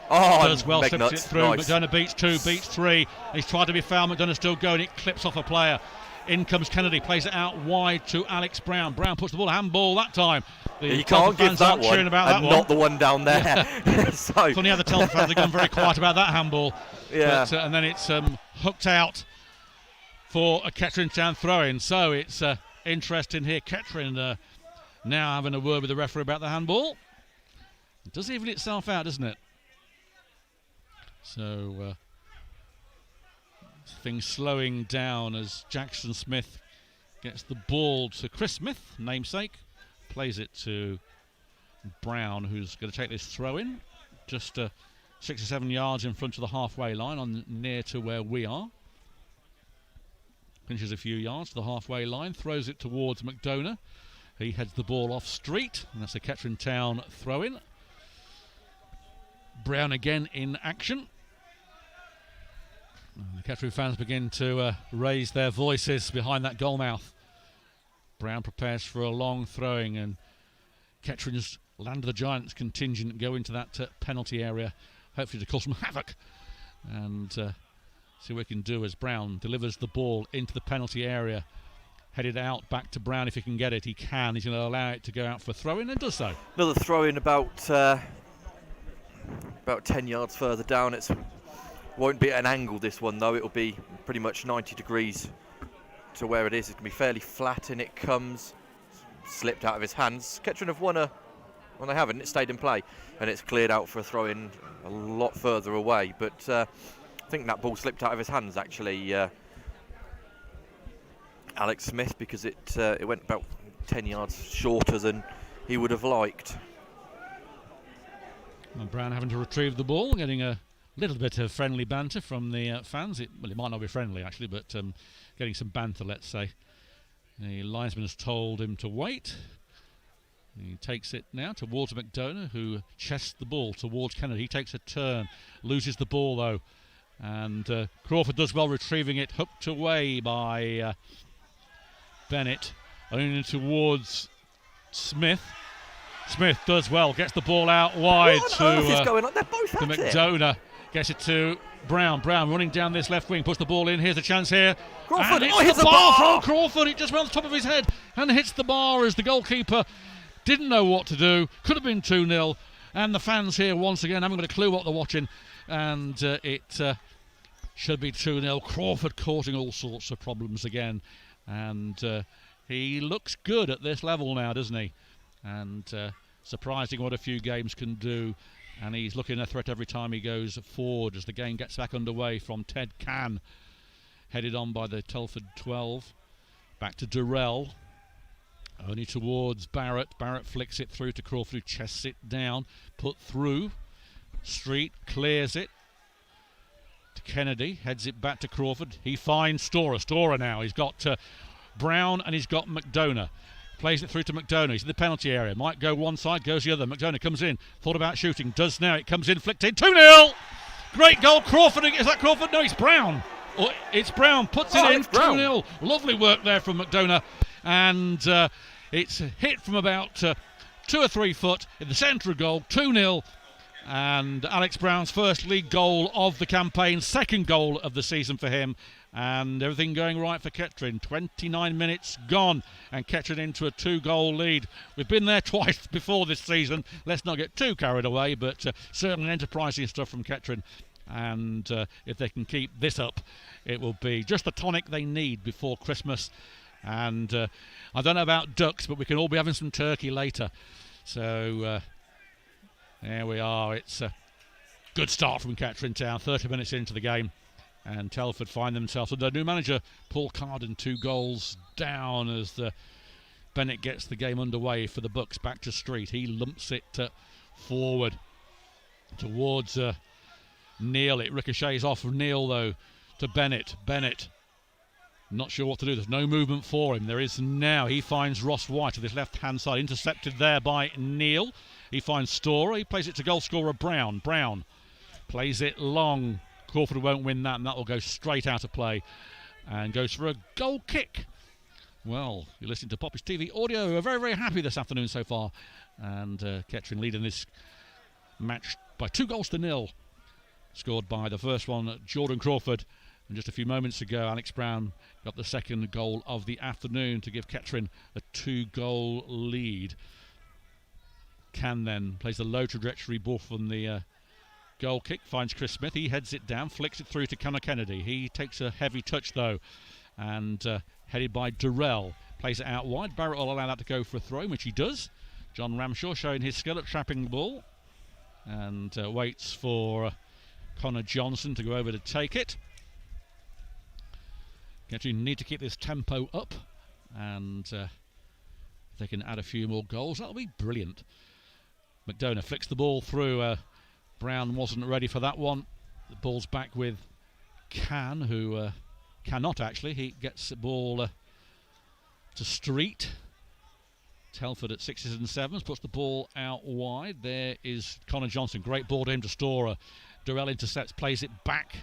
does well, slips it through. Nice. McDonough beats 2, beats 3. He's tried to be fouled. McDonough's still going. It clips off a player. In comes Kennedy, plays it out wide to Alex Brown. Brown puts the ball, handball that time. You can't give that one, about and not the one down there. Yeah. Funny how the Telford fans have gone very quiet about that handball. Yeah. But, and then it's hooked out for a Kettering Town throw-in. So it's interesting here. Kettering now having a word with the referee about the handball. It does even itself out, doesn't it? So things slowing down as Jackson Smith gets the ball to Chris Smith, namesake, plays it to Brown, who's going to take this throw in just 6 or 7 yards in front of the halfway line, on near to where we are. Pinches a few yards to the halfway line, throws it towards McDonough. He heads the ball off street, and that's a Kettering Town throw in. Brown again in action. The Kettering fans begin to raise their voices behind that goal mouth. Brown prepares for a long throwing, and Kettering's Land of the Giants contingent go into that penalty area, hopefully to cause some havoc. And see what we can do as Brown delivers the ball into the penalty area. Headed out back to Brown if he can get it. He can. He's going to allow it to go out for a throw-in, and does so. Another throw-in about 10 yards further down. It won't be at an angle, this one, though. It'll be pretty much 90 degrees to where it is. It's going to be fairly flat, and it comes. Slipped out of his hands. Kettering have won well, they haven't. It stayed in play, and it's cleared out for a throw-in a lot further away. But I think that ball slipped out of his hands, actually, Alex Smith, because it went about 10 yards shorter than he would have liked. And Brown having to retrieve the ball, getting a little bit of friendly banter from the fans. It might not be friendly, actually, but getting some banter, let's say. The linesman has told him to wait. He takes it now towards McDonough, who chests the ball towards Kennedy. He takes a turn, loses the ball, though. And Crawford does well retrieving it, hooked away by Bennett. Only towards Smith. Smith does well, gets the ball out wide to McDonough. Gets it to Brown. Brown running down this left wing, puts the ball in. Here's a chance here. Crawford, and hits the bar from Crawford. It just went on the top of his head and hits the bar as the goalkeeper didn't know what to do. Could have been 2-0. And the fans here once again haven't got a clue what they're watching. And it should be 2-0. Crawford causing all sorts of problems again. And he looks good at this level now, doesn't he? And surprising what a few games can do. And he's looking a threat every time he goes forward as the game gets back underway from Ted Cann. Headed on by the Telford 12. Back to Durrell. Only towards Barrett. Barrett flicks it through to Crawford, who chests it down. Put through. Street clears it to Kennedy. Heads it back to Crawford. He finds Storer. Storer now. He's got Brown and he's got McDonough. Plays it through to McDonough. He's in the penalty area. Might go one side, goes the other. McDonough comes in. Thought about shooting. Does now. It comes in, flicked in. 2-0! Great goal. Crawford. Is that Crawford? No, it's Brown. Oh, it's Brown. Puts it in. 2-0. Lovely work there from McDonough. And it's hit from about 2 or 3 foot in the centre of goal. 2-0. And Alex Brown's first league goal of the campaign. Second goal of the season for him. And everything going right for Kettering. 29 minutes gone and Kettering into a 2-goal lead. We've been there twice before this season. Let's not get too carried away, but certainly enterprising stuff from Kettering. And if they can keep this up, it will be just the tonic they need before Christmas. And I don't know about ducks, but we can all be having some turkey later. So there we are. It's a good start from Kettering Town. 30 minutes into the game. And Telford find themselves under new manager Paul Carden, 2 goals down as Bennett gets the game underway for the Bucks. Back to Street. He lumps it forward towards Neil. It ricochets off of Neil, though, to Bennett. Bennett, not sure what to do. There's no movement for him. There is now. He finds Ross White to this left-hand side. Intercepted there by Neil. He finds Storer. He plays it to goal scorer Brown. Brown plays it long. Crawford won't win that, and that will go straight out of play and goes for a goal kick. Well, you're listening to Poppy's TV Audio. We're very, very happy this afternoon so far. And Kettering leading this match by 2-0. Scored by the first one, Jordan Crawford. And just a few moments ago, Alex Brown got the second goal of the afternoon to give Kettering a 2-goal lead. Can then plays the low trajectory ball from the goal kick, finds Chris Smith. He heads it down, flicks it through to Connor Kennedy. He takes a heavy touch though, and headed by Durrell. Plays it out wide. Barrett will allow that to go for a throw, which he does. John Ramshaw showing his skill at trapping the ball, and waits for Connor Johnson to go over to take it. Kettering need to keep this tempo up, and if they can add a few more goals, that'll be brilliant. McDonough flicks the ball through. Brown wasn't ready for that one. The ball's back with Can, who cannot actually. He gets the ball to Street. Telford at 6s and 7s puts the ball out wide. There is Connor Johnson. Great ball to him to Storer. Durrell intercepts, plays it back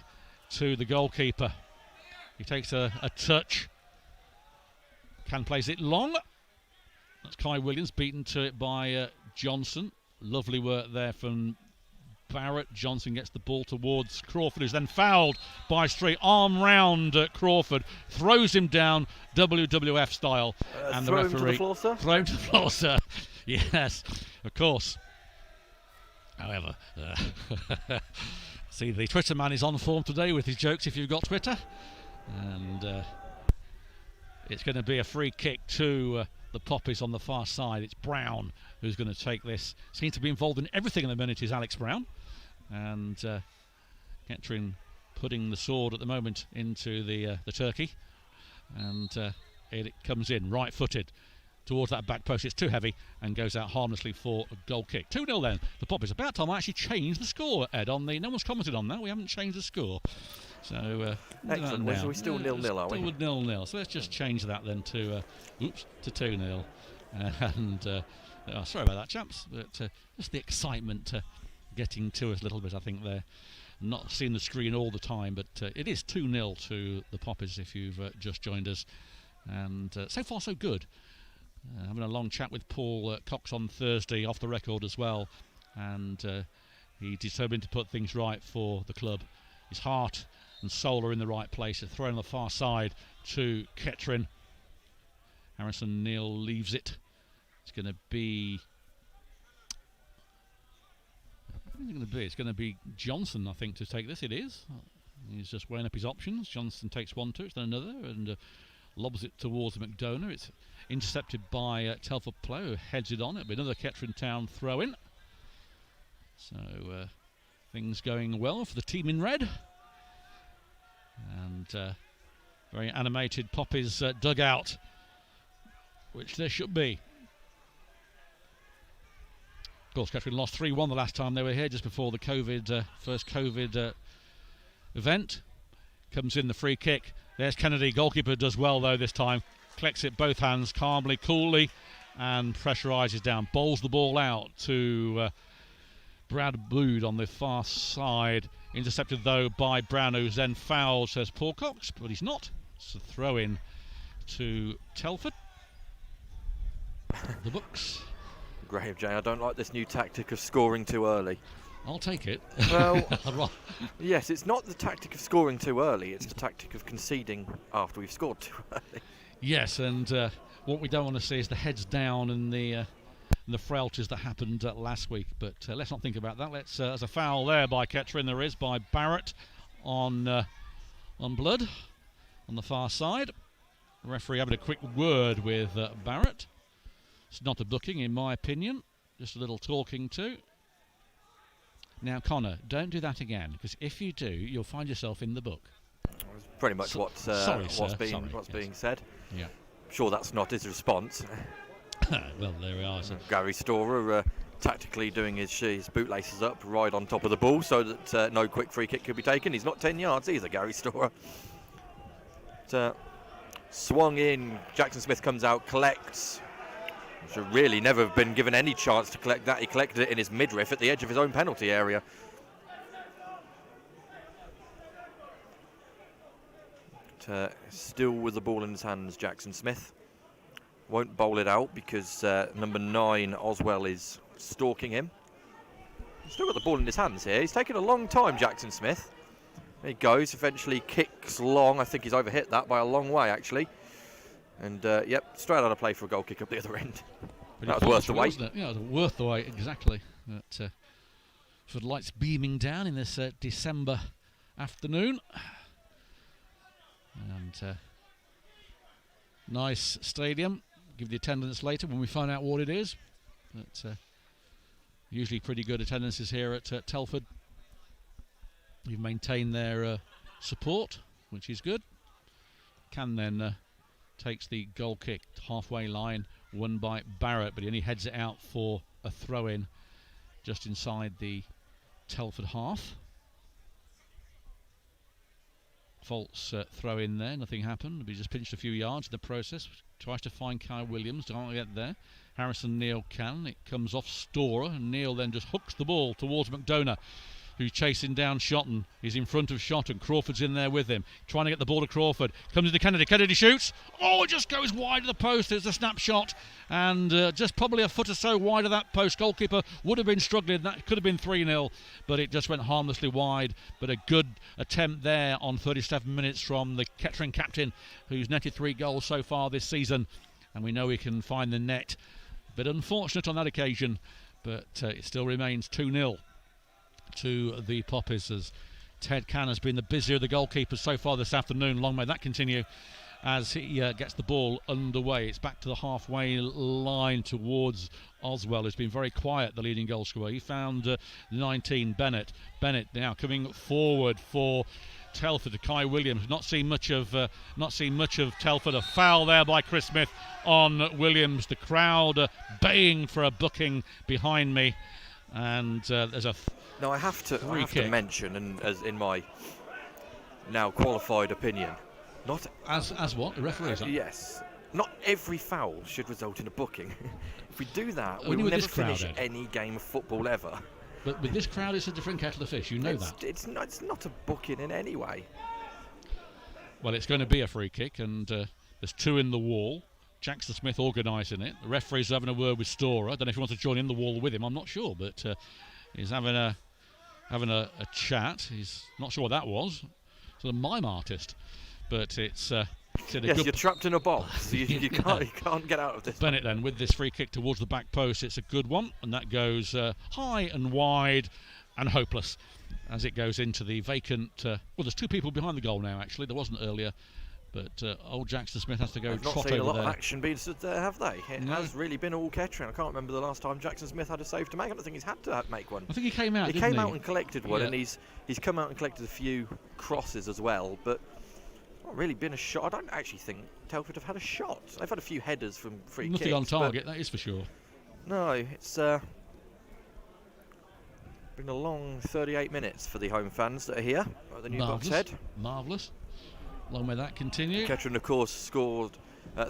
to the goalkeeper. He takes a touch. Can plays it long. That's Kai Williams, beaten to it by Johnson. Lovely work there from Barrett. Johnson gets the ball towards Crawford, who's then fouled by Street. Arm round Crawford, throws him down WWF style, and the referee throw him to the floor, sir. Yes, of course. However, see, the Twitter man is on form today with his jokes. If you've got Twitter, and it's going to be a free kick to the Poppies on the far side. It's Brown who's going to take this. Seems to be involved in everything in the minute is Alex Brown. And Kettering putting the sword at the moment into the turkey. And it comes in right-footed towards that back post. It's too heavy and goes out harmlessly for a goal kick. 2-0 then. The Poppies. About time I actually changed the score, Ed. No one's commented on that. We haven't changed the score. So excellent. We're still 0-0, are we? Still 0-0. So let's just change that then to 2-0. And sorry about that, chaps. But just the excitement getting to us a little bit. I think they're not seeing the screen all the time, but it is 2-0 to the Poppies if you've just joined us. And so far so good. Having a long chat with Paul Cox on Thursday, off the record as well, and he determined to put things right for the club. His heart and soul are in the right place. A throw on the far side to Kettering. Harrison Neal leaves it. It's going to be... It's going to be Johnson, I think, to take this. It is. He's just weighing up his options. Johnson takes one touch, then another, and lobs it towards McDonough. It's intercepted by Telford player, who heads it on. It'll be another Kettering Town throw-in. So things going well for the team in red. And very animated Poppies dugout, which there should be. Of course, Kettering lost 3-1 the last time they were here, just before the first COVID event. Comes in the free kick. There's Kennedy. Goalkeeper does well, though, this time. Collects it both hands, calmly, coolly, and pressurises down. Bowls the ball out to Brad Bood on the far side. Intercepted, though, by Brown, who's then fouled, says Paul Cox, but he's not. It's a throw-in to Telford. The books. Graham J, I don't like this new tactic of scoring too early. I'll take it. Well, yes, it's not the tactic of scoring too early, it's the tactic of conceding after we've scored too early. Yes, and what we don't want to see is the heads down and the frailties that happened last week. But let's not think about that. There's a foul there by Kettering. There is by Barrett on Blood on the far side. The referee having a quick word with Barrett. It's not a booking, in my opinion. Just a little talking to. Now, Connor, don't do that again, because if you do, you'll find yourself in the book. That's pretty much what's being said. Yeah. I'm sure that's not his response. Well, there we are. So. Gary Storer tactically doing his bootlaces up right on top of the ball so that no quick free kick could be taken. He's not 10 yards either, Gary Storer. Swung in. Jackson Smith comes out, collects. Should really never have been given any chance to collect that. He collected it in his midriff at the edge of his own penalty area. Still with the ball in his hands, Jackson Smith. Won't bowl it out because number 9, Oswell, is stalking him. He's still got the ball in his hands here. He's taken a long time, Jackson Smith. There he goes, eventually kicks long. I think he's overhit that by a long way, actually. And, yep, straight out of play for a goal kick up the other end. That was worth the wait. Wasn't it? Yeah, it was worth the wait, exactly. But, for the lights beaming down in this December afternoon. And nice stadium. Give the attendance later when we find out what it is. But usually pretty good attendances here at Telford. You've maintained their support, which is good. Can then takes the goal kick halfway line, won by Barrett, but he only heads it out for a throw-in just inside the Telford half. False throw in there, nothing happened. He just pinched a few yards in the process. Tries to find Kai Williams, can't get there. Harrison Neal can. It comes off Storer, and Neal then just hooks the ball towards McDonough, who's chasing down Shotton. He's in front of Shotton. Crawford's in there with him, trying to get the ball to Crawford. Comes into Kennedy. Kennedy shoots. Oh, it just goes wide of the post. There's a snapshot, and just probably a foot or so wide of that post. Goalkeeper would have been struggling. That could have been 3-0, but it just went harmlessly wide. But a good attempt there on 37 minutes from the Kettering captain, who's netted 3 goals so far this season, and we know he can find the net. Bit unfortunate on that occasion, but it still remains 2-0 to the Poppies, as Ted Cann has been the busier of the goalkeepers so far this afternoon. Long may that continue as he gets the ball underway. It's back to the halfway line towards Oswell, who's been very quiet, the leading goal scorer. He found 19, Bennett. Bennett now coming forward for Telford to Kai Williams. Not seen much of Telford. A foul there by Chris Smith on Williams. The crowd baying for a booking behind me, and there's a now I have to mention, and as in my now qualified opinion, not as what the referees are. Yes, not every foul should result in a booking. If we do that, Only we'll with never this crowd, finish any game of football ever. But with this crowd, it's a different kettle of fish. You know that. It's not a booking in any way. Well, it's going to be a free kick, and there's 2 in the wall. Jackson Smith organising it. The referee's having a word with Storer. I don't know if he wants to join in the wall with him. I'm not sure, but he's having a chat. He's not sure what that was. Sort of mime artist, but it's. Yes, you're trapped in a box. You can't get out of this. Bennett then with this free kick towards the back post. It's a good one, and that goes high and wide and hopeless as it goes into the vacant. Well, there's 2 people behind the goal now. Actually, there wasn't earlier, but old Jackson Smith has to go trot over there. Not seen a lot of action being stood there, have they? It has really been all Kettering. I can't remember the last time Jackson Smith had a save to make. I don't think he's had to make one. I think he came out. He came out and collected one, and he's come out and collected a few crosses as well, but. Not really been a shot. I don't actually think Telford have had a shot. They've had a few headers from free kicks. Nothing on target, that is for sure. No, it's been a long 38 minutes for the home fans that are here at the new Box Head. Marvellous. Long may that continue. Kettering, of course, scored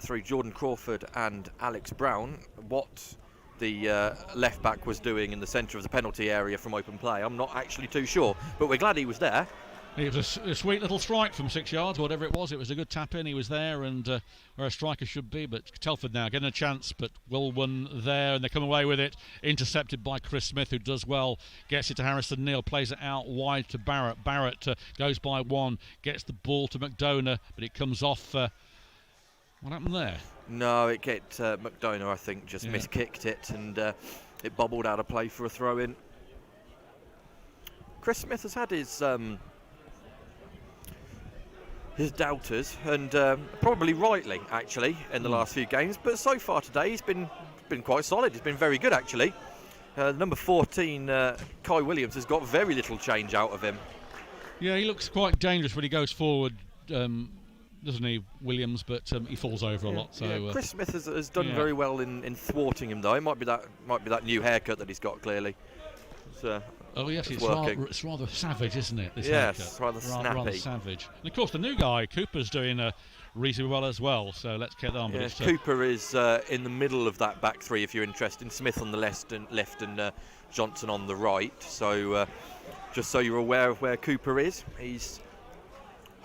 through Jordan Crawford and Alex Brown. What the left back was doing in the centre of the penalty area from open play, I'm not actually too sure, but we're glad he was there. It was a sweet little strike from 6 yards, whatever it was. It was a good tap in. He was there, and where a striker should be. But Telford now getting a chance, but well won there, and they come away with it. Intercepted by Chris Smith, who does well. Gets it to Harrison Neal, plays it out wide to Barrett. Barrett goes by 1, gets the ball to McDonough, but it comes off. What happened there? No, McDonough, I think, just miskicked it, and it bobbled out of play for a throw-in. Chris Smith has had his doubters, and probably rightly, actually, in the last few games. But so far today, he's been quite solid. He's been very good, actually. Number 14, Kai Williams, has got very little change out of him. Yeah, he looks quite dangerous when he goes forward, doesn't he, Williams? But he falls over a lot. So Chris Smith has done very well in thwarting him, though. It might be that new haircut that he's got, clearly. Oh yes, it's rather savage, isn't it? This yes, haircut. Rather savage. And of course, the new guy Cooper's doing reasonably well as well. So let's get on. Yeah, Cooper is in the middle of that back 3, if you're interested. Smith on the left and Johnson on the right. So just so you're aware of where Cooper is, he's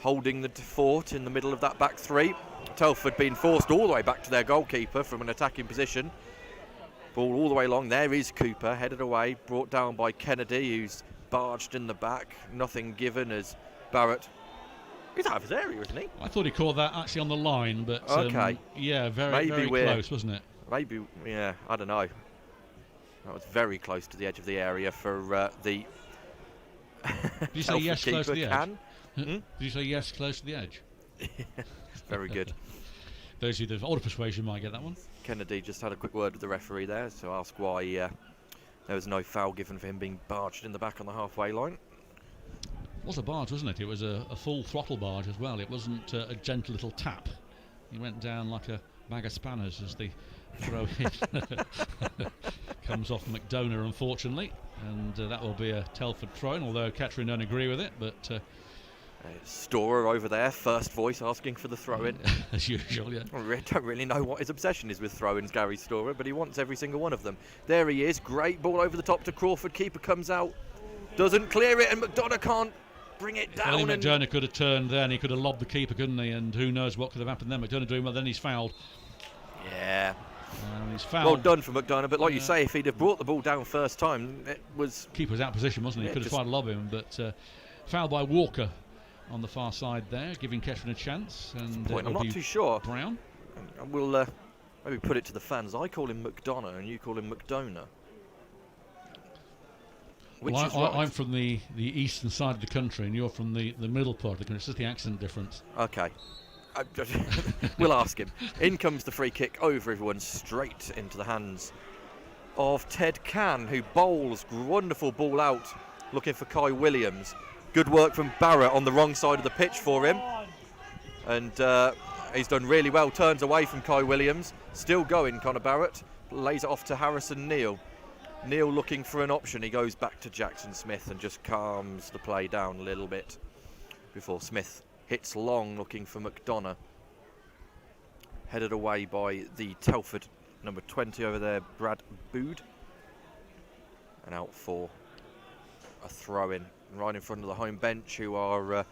holding the fort in the middle of that back three. Telford being forced all the way back to their goalkeeper from an attacking position. Ball all the way along. There is Cooper, headed away, brought down by Kennedy, who's barged in the back. Nothing given as Barrett. He's out of his area, isn't he? I thought he caught that actually on the line, but okay. Yeah, very close, wasn't it? Maybe, yeah, I don't know. That was very close to the edge of the area for the. Did you say yes, close to the edge? Did you say yes, close to the edge? Very good. Those who the older persuasion might get that one. Kennedy just had a quick word with the referee there to ask why there was no foul given for him being barged in the back on the halfway line. It was a barge, wasn't it? It was a full throttle barge as well. It wasn't a gentle little tap. He went down like a bag of spanners as the throw in comes off McDonough, unfortunately, and that will be a Telford throw-in, although Kettering don't agree with it, but Storer over there, first voice asking for the throw-in. As usual, yeah. I don't really know what his obsession is with throw-ins, Gary Storer, but he wants every single one of them. There he is, great ball over the top to Crawford, keeper comes out, doesn't clear it, and McDonough can't bring it down. I think McDonough could have turned there and he could have lobbed the keeper, couldn't he? And who knows what could have happened then. McDonough doing well, then he's fouled. Yeah. He's fouled. Well done for McDonough, but like you say, if he'd have brought the ball down first time, it was... Keeper was out of position, wasn't he? He could have tried to lob him, but fouled by Walker on the far side there, giving Kettering a chance. And I'm not too sure. Brown. We'll maybe put it to the fans. I call him McDonough and you call him McDonough. Which is right? I'm from the eastern side of the country and you're from the middle part of the country. It's just the accent difference. Okay. We'll ask him. In comes the free kick over everyone, straight into the hands of Ted Cann, who bowls. Wonderful ball out, looking for Kai Williams. Good work from Barrett on the wrong side of the pitch for him. And he's done really well. Turns away from Kai Williams. Still going, Connor Barrett. Lays it off to Harrison Neal. Neal looking for an option. He goes back to Jackson Smith and just calms the play down a little bit before Smith hits long, looking for McDonough. Headed away by the Telford number 20 over there, Brad Bood. And out for a throw-in right in front of the home bench, who are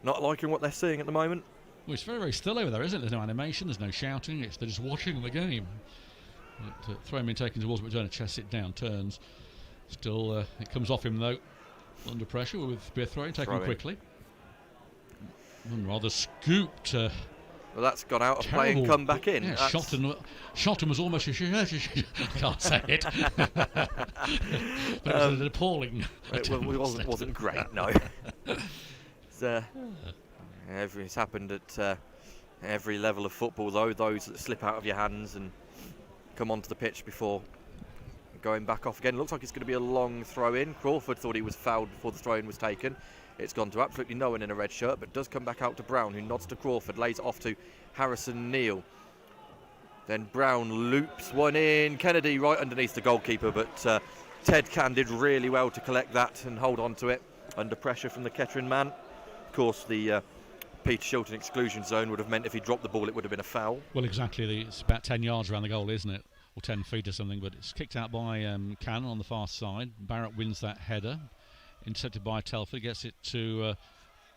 not liking what they're seeing at the moment. Well, it's very, very still over there, isn't it? There's no animation, there's no shouting, they're just watching the game. Throw him in, taken towards McDonough, chests it down, turns. Still, it comes off him though, under pressure with a throw-in, taken quickly. And rather scooped. Well, that's gone out of play and come back in. Yeah, Shotton was almost... I can't say it. But it was appalling. It wasn't great, no. It's happened at every level of football, though. Those that slip out of your hands and come onto the pitch before going back off again. Looks like it's going to be a long throw-in. Crawford thought he was fouled before the throw-in was taken. It's gone to absolutely no one in a red shirt, but does come back out to Brown, who nods to Crawford, lays it off to Harrison Neal. Then Brown loops one in. Kennedy right underneath the goalkeeper, but Ted Cann did really well to collect that and hold on to it under pressure from the Kettering man. Of course, the Peter Shilton exclusion zone would have meant if he dropped the ball, it would have been a foul. Well, exactly. It's about 10 yards around the goal, isn't it? Or 10 feet or something, but it's kicked out by Cann on the far side. Barrett wins that header. Intercepted by Telford, gets it to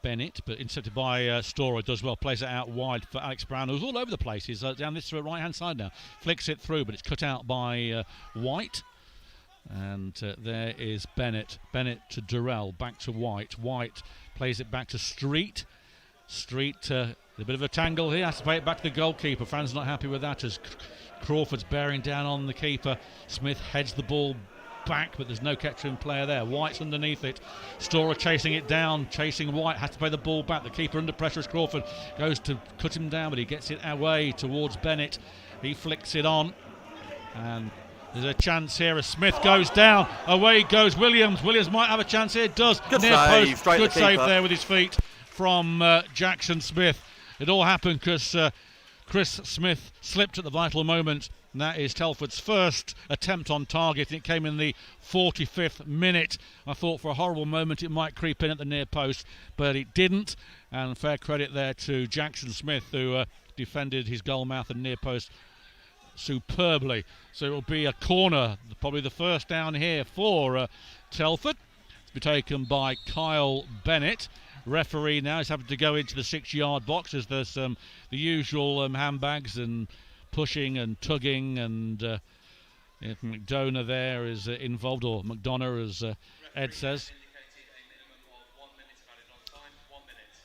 Bennett, but intercepted by Storer, does well, plays it out wide for Alex Brown, who's all over the place. He's down this right-hand side now, flicks it through, but it's cut out by White. And there is Bennett. Bennett to Durrell, back to White. White plays it back to Street. Street, a bit of a tangle here, has to play it back to the goalkeeper. Fran's not happy with that as Crawford's bearing down on the keeper. Smith heads the ball back, but there's no Kettering player there. White's underneath it. Storer chasing it down, chasing White, has to play the ball back. The keeper under pressure as Crawford goes to cut him down, but he gets it away towards Bennett. He flicks it on, and there's a chance here as Smith goes down. Away goes Williams. Williams might have a chance here. Does. Good Near save. post. Good save there with his feet from Jackson Smith. It all happened because Chris Smith slipped at the vital moment. And that is Telford's first attempt on target. It came in the 45th minute. I thought for a horrible moment it might creep in at the near post, but it didn't. And fair credit there to Jackson Smith, who defended his goal mouth and near post superbly. So it will be a corner, probably the first down here for Telford. To be taken by Kyle Bennett. referee now is having to go into the 6-yard box as there's the usual handbags and pushing and tugging, and if McDonough there is involved, or McDonough as Ed says.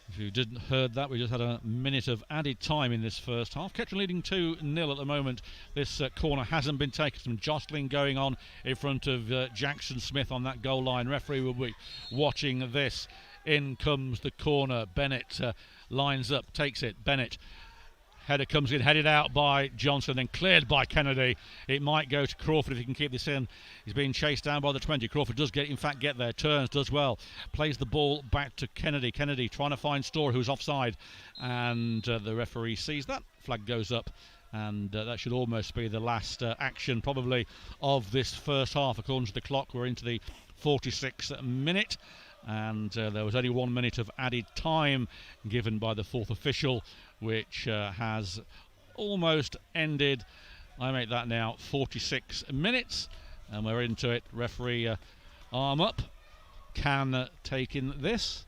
If you didn't heard that, we just had a minute of added time in this first half. Kettering leading 2-0 at the moment. This corner hasn't been taken. Some jostling going on in front of Jackson Smith on that goal line. Referee will be watching this. In comes the corner. Bennett lines up, takes it. Bennett. Header comes in, headed out by Johnson, then cleared by Kennedy. It might go to Crawford if he can keep this in. He's being chased down by the 20. Crawford does get there, turns, does well. Plays the ball back to Kennedy. Kennedy trying to find Storr, who's offside. And the referee sees that. Flag goes up. And that should almost be the last action, probably, of this first half. According to the clock, we're into the 46th minute. And there was only 1 minute of added time given by the fourth official, which has almost ended. I make that now 46 minutes, and we're into it. Referee arm up. Can take in this.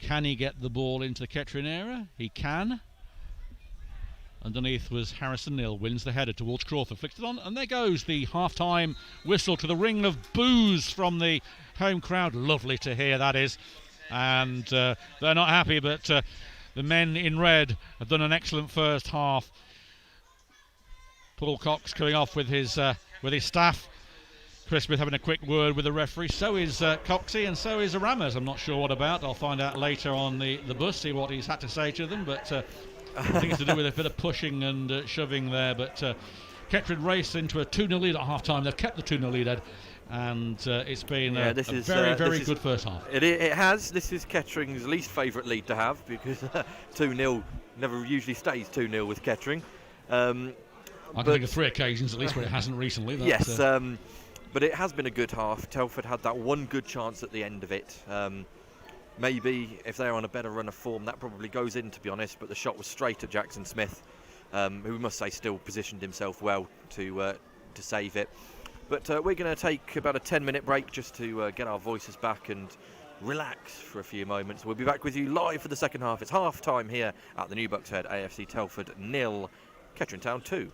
Can he get the ball into the Kettering area? He can. Underneath was Harrison. Neal wins the header towards Crawford, flicks it on, and there goes the half-time whistle to the ring of boos from the home crowd. Lovely to hear, that is. And they're not happy, but the men in red have done an excellent first half. Paul Cox coming off with his staff. Chris Smith having a quick word with the referee. So is Coxey, and so is Aramas. I'm not sure what about. I'll find out later on the bus, see what he's had to say to them. But I think it's to do with a bit of pushing and shoving there. But Kettering race into a 2-0 lead at half-time. They've kept the 2-0 lead, Ed. And it's been a very good first half. It has. This is Kettering's least favourite lead to have, because 2-0 never usually stays 2-0 with Kettering. I can think of 3 occasions at least where it hasn't recently. Yes, but it has been a good half. Telford had that one good chance at the end of it. Maybe if they're on a better run of form, that probably goes in, to be honest. But the shot was straight at Jackson Smith, who we must say still positioned himself well to save it. But we're going to take about a 10-minute break just to get our voices back and relax for a few moments. We'll be back with you live for the second half. It's half-time here at the New Buckshead. AFC Telford 0, Kettering Town 2.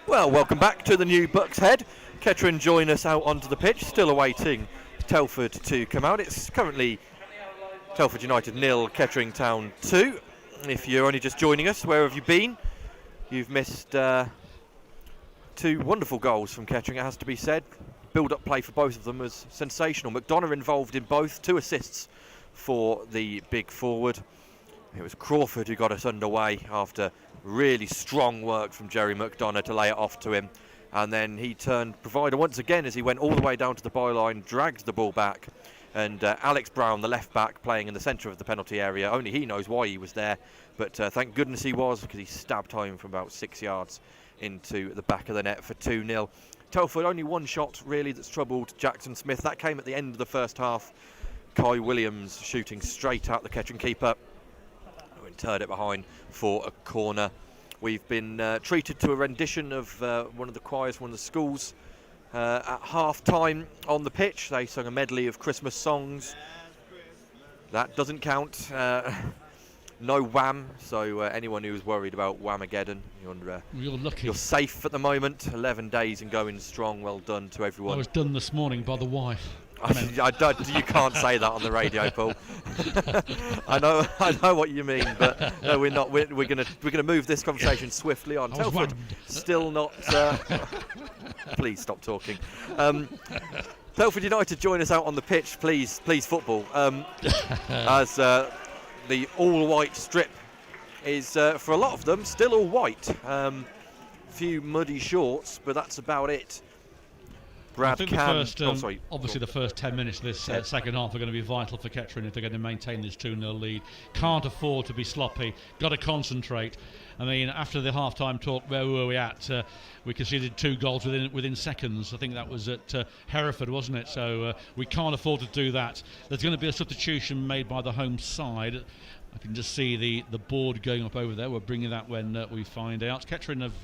Well, welcome back to the new Bucks Head. Kettering join us out onto the pitch, still awaiting Telford to come out. It's currently Telford United 0, Kettering Town 2. If you're only just joining us, where have you been? You've missed two wonderful goals from Kettering, it has to be said. Build-up play for both of them was sensational. McDonough involved in both, 2 assists for the big forward. It was Crawford who got us underway after really strong work from Jerry McDonough to lay it off to him. And then he turned provider once again as he went all the way down to the byline, dragged the ball back. And Alex Brown, the left back, playing in the centre of the penalty area. Only he knows why he was there, but thank goodness he was, because he stabbed home from about 6 yards into the back of the net for 2-0. Telford only one shot really that's troubled Jackson Smith. That came at the end of the first half. Kai Williams shooting straight at the Kettering keeper, who interred it behind for a corner. We've been treated to a rendition of one of the choirs, one of the schools, at half-time on the pitch. They sung a medley of Christmas songs. That doesn't count. No Wham, so anyone who's worried about Whamageddon, you're lucky. You're safe at the moment. 11 days and going strong. Well done to everyone. I was done this morning by the wife. You can't say that on the radio, Paul. I know what you mean, but no, we're not. We're gonna move this conversation swiftly on. Telford still not. Please stop talking. Telford United join us out on the pitch, please football. As the all-white strip is for a lot of them still all white. Few muddy shorts, but that's about it. I think obviously the first 10 minutes of this second half are going to be vital for Kettering if they're going to maintain this 2-0 lead. Can't afford to be sloppy, got to concentrate. I mean, after the half-time talk, where were we at? We conceded 2 goals within seconds. I think that was at Hereford, wasn't it? So we can't afford to do that. There's going to be a substitution made by the home side. I can just see the board going up over there. We're bringing that when we find out. Kettering have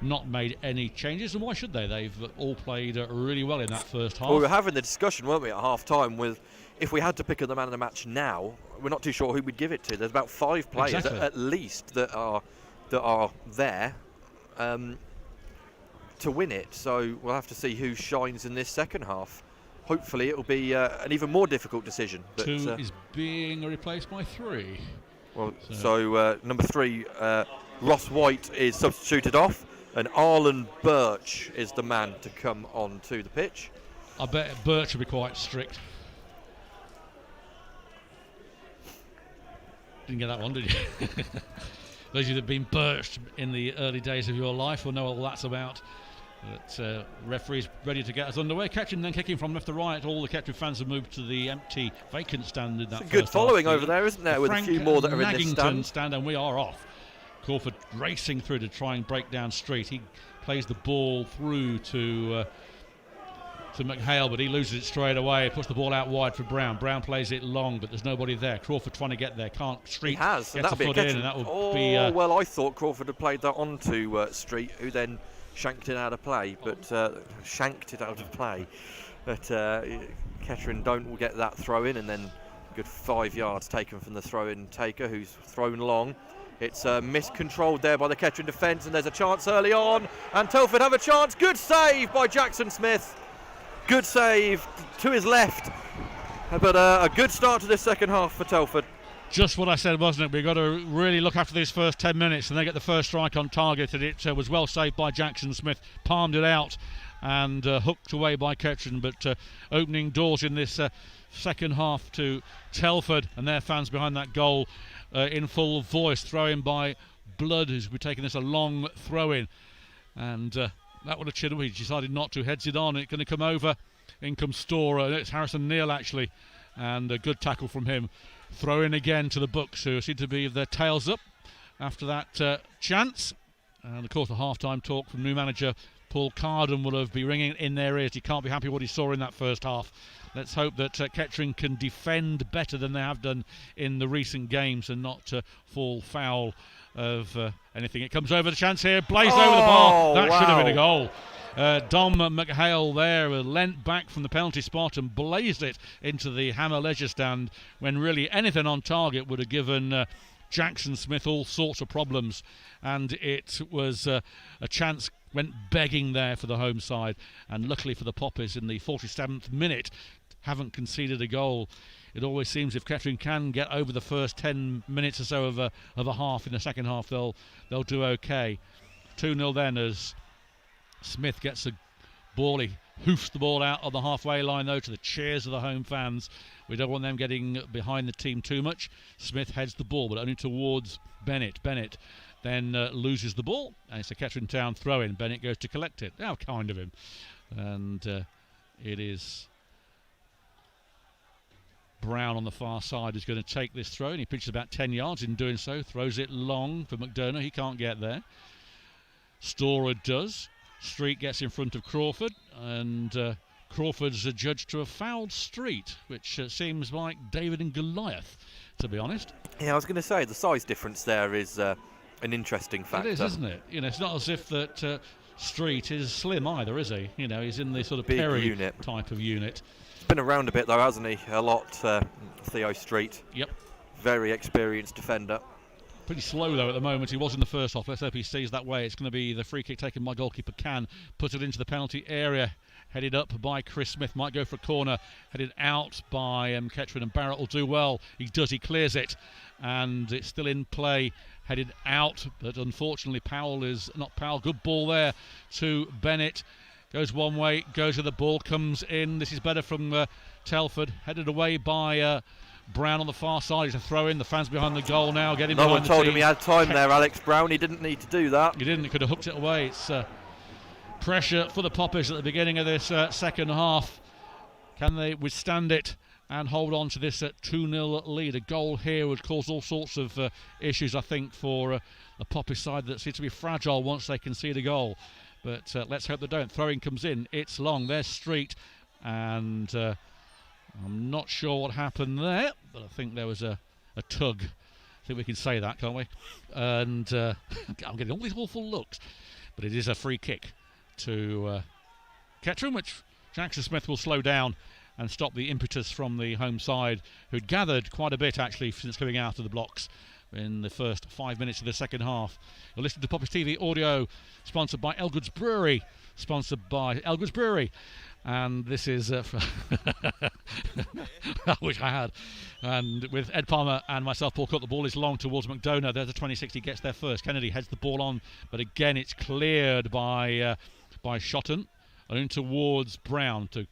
not made any changes, and why should they? They've all played really well in that first half. Well, we were having the discussion, weren't we, at half-time, with if we had to pick the man of the match now, we're not too sure who we'd give it to. There's about 5 players at least that are there to win it, so we'll have to see who shines in this second half. Hopefully it'll be an even more difficult decision. But 2 is being replaced by 3. Well, so number 3, Ross White, is substituted off, and Arlen Birch is the man to come on to the pitch. I bet Birch will be quite strict. Didn't get that one, did you? Those of you that have been birched in the early days of your life will know all that's about. But referee's ready to get us underway. Kettering then kicking from left to right. All the Kettering fans have moved to the empty, vacant stand in that good following over there, isn't there, with a few more that are in this stand, and we are off. Crawford racing through to try and break down Street. He plays the ball through to McHale, but he loses it straight away. Puts the ball out wide for Brown. Brown plays it long, but there's nobody there. Crawford trying to get there. Can't. Street gets a foot in, and that will be... well, I thought Crawford had played that onto Street, who then shanked it out of play. But Kettering don't get that throw in, and then a good 5 yards taken from the throw-in taker, who's thrown long. It's miscontrolled there by the Kettering defence, and there's a chance early on, and Telford have a chance. Good save by Jackson Smith. Good save to his left, but a good start to this second half for Telford. Just what I said, wasn't it? We've got to really look after these first 10 minutes, and they get the first strike on target, and it was well saved by Jackson Smith. Palmed it out and hooked away by Kettering, but opening doors in this second half to Telford and their fans behind that goal in full voice. Throw-in by Blood, who's been taking this a long throw-in, and that would have Chidwell. He decided not to. Heads it on. It's going to come over. In comes Storer. It's Harrison Neal actually, and a good tackle from him. Throw in again to the Bucks, who seem to be with their tails up after that chance. And of course, the half-time talk from new manager Paul Carden will have been ringing in their ears. He can't be happy with what he saw in that first half. Let's hope that Kettering can defend better than they have done in the recent games and not fall foul of anything. It comes over the chance here, blazed over the bar. That should have been a goal. Dom McHale there leant back from the penalty spot and blazed it into the Hammer Leisure stand, when really anything on target would have given Jackson Smith all sorts of problems, and it was a chance went begging there for the home side, and luckily for the Poppies in the 47th minute haven't conceded a goal. It always seems if Kettering can get over the first 10 minutes or so of a half in the second half, they'll do okay. 2-0 then as Smith gets a ball. He hoofs the ball out of the halfway line though to the cheers of the home fans. We don't want them getting behind the team too much. Smith heads the ball, but only towards Bennett. Bennett then loses the ball, and it's a Kettering Town throw-in. Bennett goes to collect it. How kind of him. And it is Brown on the far side who's going to take this throw, and he pitches about 10 yards in doing so. Throws it long for McDonough. He can't get there. Storer does. Street gets in front of Crawford, and Crawford's adjudged to have fouled Street, which seems like David and Goliath, to be honest. Yeah, I was going to say the size difference there is an interesting factor. It is, isn't it? You know, it's not as if that Street is slim either, is he? You know, he's in the sort of Perry unit type of unit. He's been around a bit though, hasn't he? A lot, Theo Street. Yep. Very experienced defender. Pretty slow though at the moment. He was in the first half. Let's hope he stays that way. It's going to be the free kick taken by goalkeeper Can. Put it into the penalty area. Headed up by Chris Smith. Might go for a corner. Headed out by Kettering, and Barrett will do well. He does. He clears it. And it's still in play. Headed out. But unfortunately Powell is not Powell. Good ball there to Bennett. Goes one way. Goes with the ball. Comes in. This is better from Telford. Headed away by Brown on the far side. He's a throw in. The fans behind the goal now. Getting no behind one told the him he had time there, Alex Brown. He didn't need to do that. He didn't. He could have hooked it away. It's pressure for the Poppies at the beginning of this second half. Can they withstand it and hold on to this 2-0 lead? A goal here would cause all sorts of issues, I think, for the Poppy side that seems to be fragile once they concede a goal. But let's hope they don't. Throwing comes in. It's long. There's Street. And I'm not sure what happened there, but I think there was a tug. I think we can say that, can't we? And I'm getting all these awful looks. But it is a free kick to Kettering, which Jackson Smith will slow down and stop the impetus from the home side, who'd gathered quite a bit actually since coming out of the blocks in the first 5 minutes of the second half. You're listening to Poppies TV audio, sponsored by Elgood's Brewery. And this is I wish I had. And with Ed Palmer and myself, Paul Cook, the ball is long towards McDonough. There's a 20-60, he gets there first. Kennedy heads the ball on, but again it's cleared by Shotton and in towards Brown to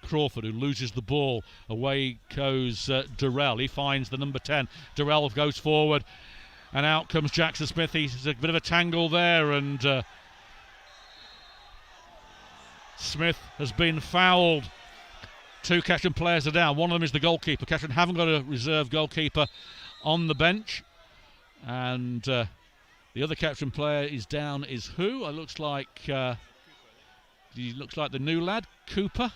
Crawford, who loses the ball. Away goes Durrell. He finds the number 10. Durrell goes forward, and out comes Jackson Smith. He's a bit of a tangle there, and Smith has been fouled. Two Kettering players are down. One of them is the goalkeeper. Kettering haven't got a reserve goalkeeper on the bench, and the other Kettering player is down. Is who? It looks like he looks like the new lad, Cooper.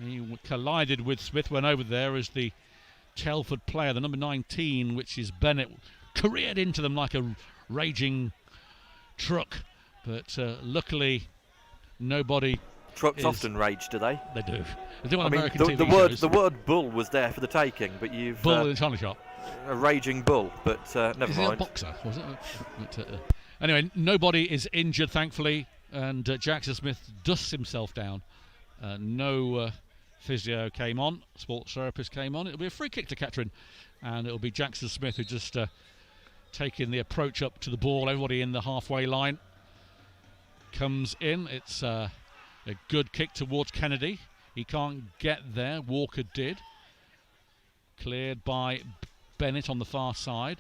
He collided with Smith, went over there as the Telford player, the number 19, which is Bennett, careered into them like a raging truck. But luckily, nobody. Trucks often rage, do they? They do. They do on I mean, American TV shows. The word bull was there for the taking, but you've bull in the china shop. A raging bull, but never is mind. It a boxer, was it? But, anyway, nobody is injured, thankfully, and Jackson Smith dusts himself down. No physio came on, sports therapist came on. It'll be a free kick to Kettering, and it'll be Jackson Smith who just taking the approach up to the ball. Everybody in the halfway line comes in. It's a good kick towards Kennedy. He can't get there. Walker did. Cleared by Bennett on the far side,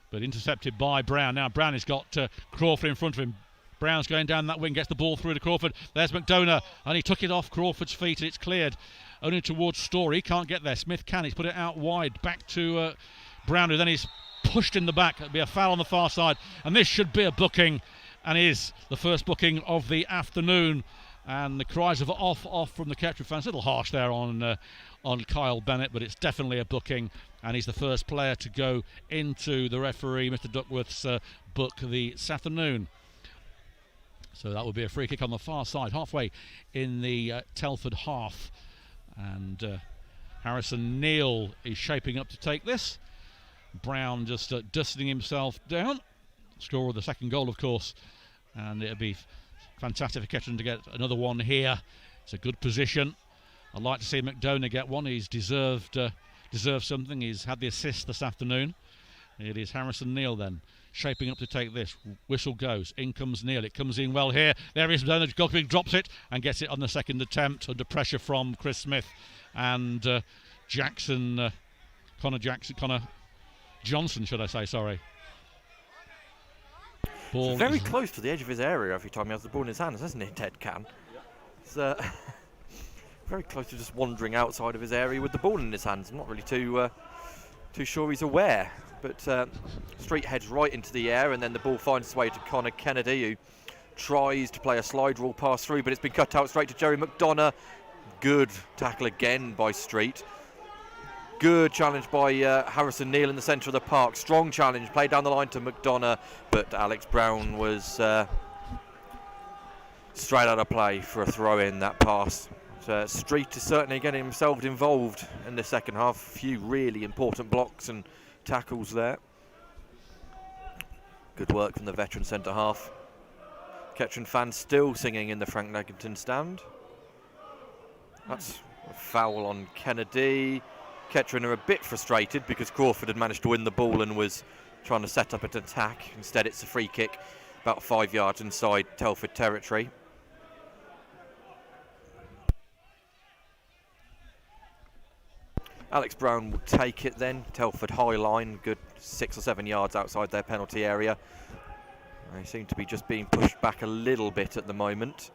but intercepted by Brown. Now Brown has got Crawford in front of him. Brown's going down that wing, gets the ball through to Crawford. There's McDonough, and he took it off Crawford's feet, and it's cleared only towards Story. He can't get there. Smith can. He's put it out wide, back to Brown, who then he's pushed in the back. It'll be a foul on the far side, and this should be a booking, and is the first booking of the afternoon. And the cries of off from the Kettering fans. A little harsh there on Kyle Bennett, but it's definitely a booking, and he's the first player to go into the referee, Mr. Duckworth's book this afternoon. So that would be a free kick on the far side, halfway in the Telford half. And Harrison Neal is shaping up to take this. Brown just dusting himself down. Score of the second goal, of course, and it'll be fantastic for Kettering to get another one here. It's a good position. I'd like to see McDonough get one. He's deserved something. He's had the assist this afternoon. It is Harrison Neal then, shaping up to take this. Whistle goes. In comes Neal. It comes in well here. There is McDonough. Godwin drops it and gets it on the second attempt under pressure from Chris Smith and Connor Johnson, should I say, sorry. Ball very close to the edge of his area every time he has the ball in his hands, hasn't he, Ted Can? It's very close to just wandering outside of his area with the ball in his hands. I'm not really too sure he's aware. But Street heads right into the air, and then the ball finds its way to Connor Kennedy, who tries to play a slide rule pass through, but it's been cut out straight to Jerry McDonough. Good tackle again by Street. Good challenge by Harrison Neal in the centre of the park. Strong challenge, played down the line to McDonough, but Alex Brown was straight out of play for a throw-in, that pass. So Street is certainly getting himself involved in the second half. A few really important blocks and tackles there. Good work from the veteran centre half. Kettering fans still singing in the Frank Leggington stand. That's a foul on Kennedy. Kettering are a bit frustrated because Crawford had managed to win the ball and was trying to set up an attack. Instead, it's a free kick about 5 yards inside Telford territory. Alex Brown will take it then. Telford high line, good 6 or 7 yards outside their penalty area. They seem to be just being pushed back a little bit at the moment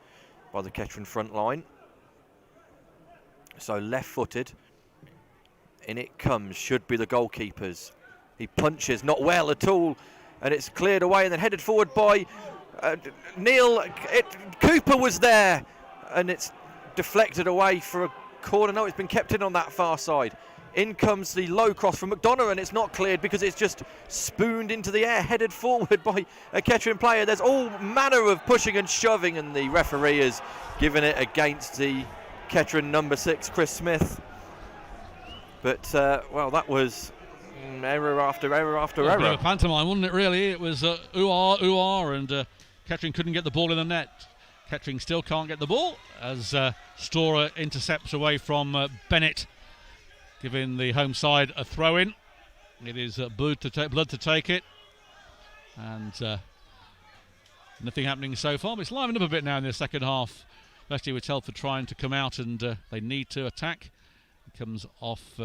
by the Kettering front line. So left-footed. In it comes, should be the goalkeepers. He punches, not well at all, and it's cleared away and then headed forward by Neal. Cooper was there, and it's deflected away for a corner. No, it's been kept in on that far side. In comes the low cross from McDonough, and it's not cleared because it's just spooned into the air, headed forward by a Kettering player. There's all manner of pushing and shoving, and the referee has given it against the Kettering number 6, Chris Smith. But, well, that was error after error after error. A bit of a pantomime, wasn't it, really? It was ooh-ah, and Kettering couldn't get the ball in the net. Kettering still can't get the ball as Storer intercepts away from Bennett, giving the home side a throw-in. It is Blood to take it. And nothing happening so far, but it's livened up a bit now in the second half, especially with Telford trying to come out, and they need to attack. It comes off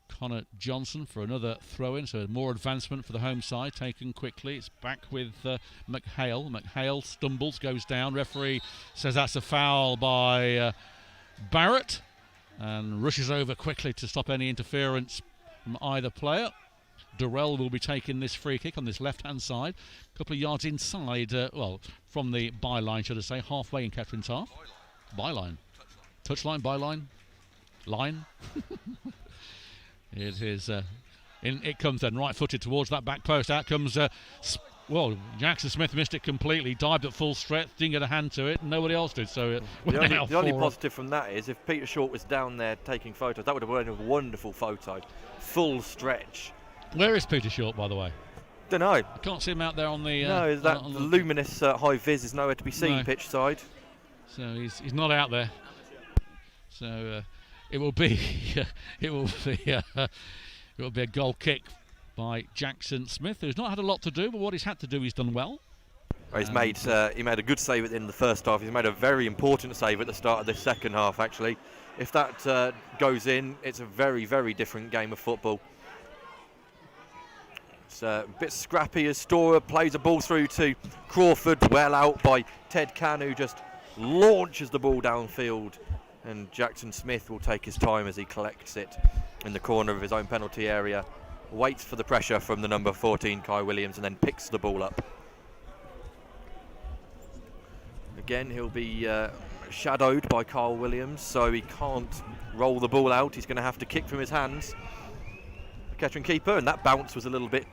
Connor Johnson for another throw-in, so more advancement for the home side, taken quickly. It's back with McHale. McHale stumbles, goes down. Referee says that's a foul by Barrett, and rushes over quickly to stop any interference from either player. Durrell will be taking this free kick on this left-hand side, a couple of yards inside, well, from the byline, should I say, halfway in Kettering's half. Byline. Touchline, byline. Line. It is. It comes then right-footed towards that back post. Out comes. Well, Jackson Smith missed it completely. Dived at full strength. Didn't get a hand to it. And nobody else did. So the only positive from that is if Peter Short was down there taking photos, that would have been a wonderful photo. Full stretch. Where is Peter Short, by the way? Don't know. I can't see him out there on the. No, that the luminous high vis is nowhere to be seen pitch side. So he's not out there. So. It will be a goal kick by Jackson Smith, who's not had a lot to do, but what he's had to do, he's done well. He made a good save at the end of the first half. He's made a very important save at the start of the second half, actually. If that goes in, it's a very, very different game of football. It's a bit scrappy as Storer plays a ball through to Crawford, well out by Ted Can, who just launches the ball downfield. And Jackson Smith will take his time as he collects it in the corner of his own penalty area, waits for the pressure from the number 14, Kai Williams, and then picks the ball up. Again, he'll be shadowed by Carl Williams, so he can't roll the ball out. He's going to have to kick from his hands. The Kettering keeper, and that bounce was a little bit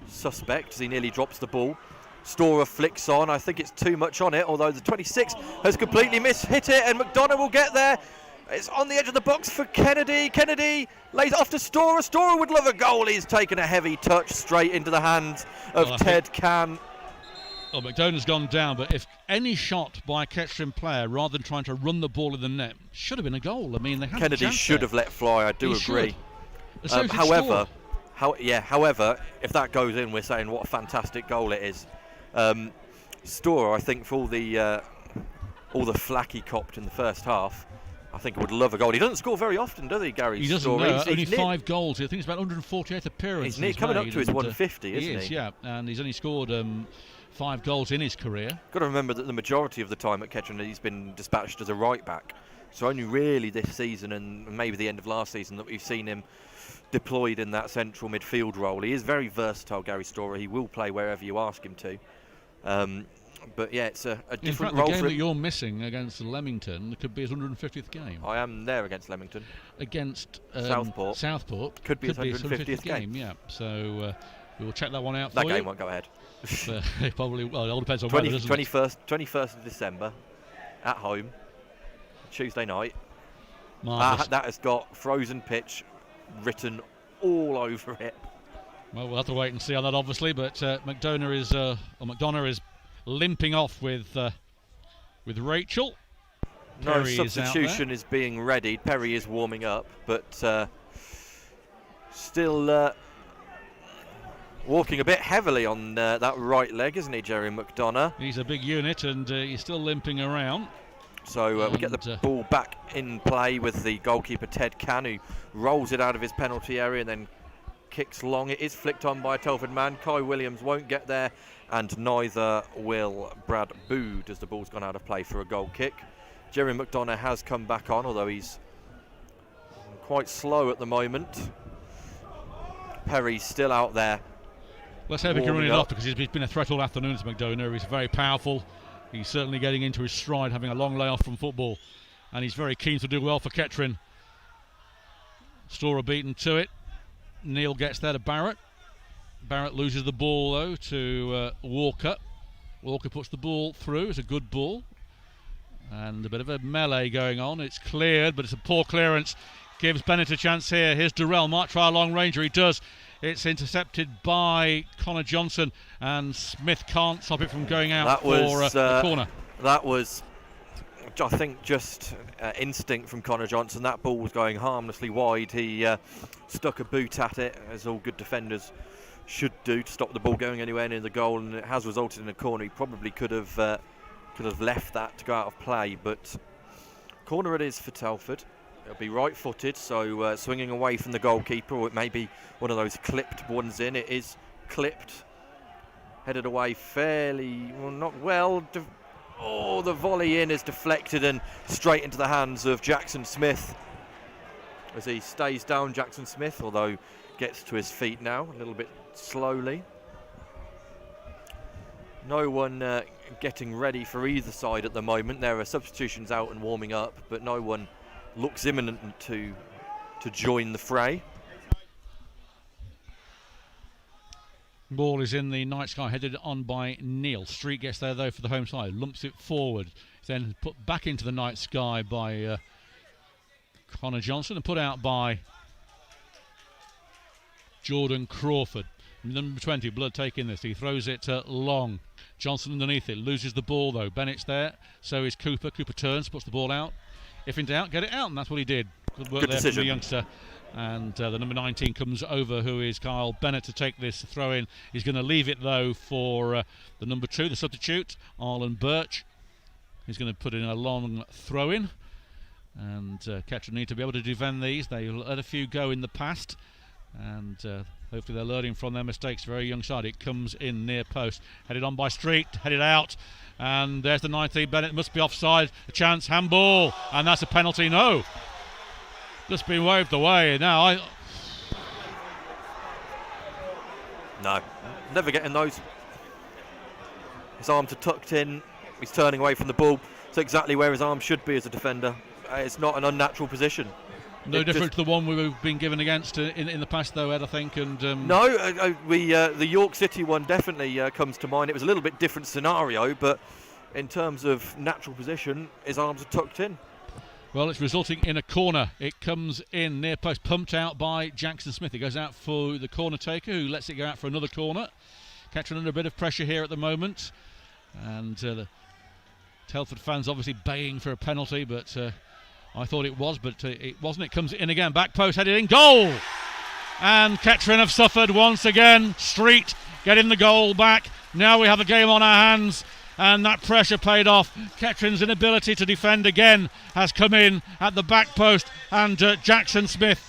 suspect as he nearly drops the ball. Storer flicks on. I think it's too much on it, although the 26 has completely hit it, and McDonough will get there. It's on the edge of the box for Kennedy. Kennedy lays it off to Storer. Storer would love a goal. He's taken a heavy touch straight into the hands of Ted Can. Well, McDonough's gone down, but if any shot by a Kettering player, rather than trying to run the ball in the net, should have been a goal. I mean, they had Kennedy should have let fly. I do agree. However, if that goes in, we're saying what a fantastic goal it is. Storer, I think, for all the flack he copped in the first half, I think he would love a goal. He doesn't score very often, does he, Gary? He doesn't. No, only 5 goals. I think it's about 148th appearance. He's coming up to his 150, isn't he? He is, yeah, and he's only scored 5 goals in his career. Got to remember that the majority of the time at Kettering he's been dispatched as a right back. So only really this season and maybe the end of last season that we've seen him deployed in that central midfield role. He is very versatile, Gary Storer. He will play wherever you ask him to. But yeah, it's a different role the game for him. that you're missing against Leamington could be his 150th game. I am there against Leamington. Against Southport could be his 150th game. Yeah, so we will check that one out. That game won't go ahead. It probably. Well, it all depends on weather, doesn't it? 21st of December, at home, Tuesday night. That has got frozen pitch written all over it. Well, we'll have to wait and see on that, obviously. But McDonough is limping off with Rachel. No Perry substitution is being readied. Perry is warming up, but still walking a bit heavily on that right leg, isn't he, Jerry McDonough? He's a big unit, and he's still limping around. So we get the ball back in play with the goalkeeper Ted Can, who rolls it out of his penalty area and then kicks long. It is flicked on by a Telford man. Kai Williams won't get there, and neither will Brad Bood as the ball's gone out of play for a goal kick. Jerry McDonough has come back on, although he's quite slow at the moment. Perry's still out there. Let's hope he can run it off, because he's been a threat all afternoon to McDonough. He's very powerful. He's certainly getting into his stride, having a long layoff from football, and he's very keen to do well for Kettering. Storer beaten to it. Neil gets there to Barrett. Barrett loses the ball though to Walker. Walker puts the ball through. It's a good ball, and a bit of a melee going on. It's cleared, but it's a poor clearance. Gives Bennett a chance here. Here's Durrell. Might try a long ranger. He does. It's intercepted by Connor Johnson, and Smith can't stop it from going out for a corner. That was, I think, just instinct from Connor Johnson. That ball was going harmlessly wide. He stuck a boot at it, as all good defenders should do, to stop the ball going anywhere near the goal, and it has resulted in a corner. He probably could have left that to go out of play, but corner it is for Telford. It'll be right-footed, so swinging away from the goalkeeper, or it may be one of those clipped ones in. It is clipped, headed away fairly, well, not well. The volley in is deflected and straight into the hands of Jackson Smith as he stays down. Jackson Smith, although gets to his feet now a little bit slowly. No one getting ready for either side at the moment. There are substitutions out and warming up, but no one looks imminent to join the fray. Ball is in the night sky, headed on by Neil. Street gets there though for the home side, lumps it forward, then put back into the night sky by Connor Johnson and put out by Jordan Crawford. Number 20, Blood taking this. He throws it long. Johnson underneath it, loses the ball though. Bennett's there, so is Cooper. Cooper turns, puts the ball out. If in doubt, get it out, and that's what he did. Good work there from the youngster. And the number 19 comes over, who is Kyle Bennett, to take this throw in. He's going to leave it though for the number 2, the substitute, Arlen Birch. He's going to put in a long throw in, and Kettering need to be able to defend these. They let a few go in the past, and hopefully they're learning from their mistakes. Very young side. It comes in near post, headed on by Street, headed out, and there's the 19. Bennett must be offside. A chance, handball, and that's a penalty. No, just been waved away. Now no, never getting those. His arms are tucked in. He's turning away from the ball. It's exactly where his arm should be as a defender. It's not an unnatural position. No different to the one we've been given against in the past, though, Ed, I think. And no, the York City one definitely comes to mind. It was a little bit different scenario, but in terms of natural position, his arms are tucked in. Well, it's resulting in a corner. It comes in near post, pumped out by Jackson Smith. It goes out for the corner taker, who lets it go out for another corner. Kettering under a bit of pressure here at the moment, and the Telford fans obviously baying for a penalty, but I thought it was, but it wasn't. It comes in again, back post, headed in, goal! And Kettering have suffered once again. Street getting the goal back. Now we have a game on our hands, and that pressure paid off. Kettering's inability to defend again has come in at the back post, and Jackson Smith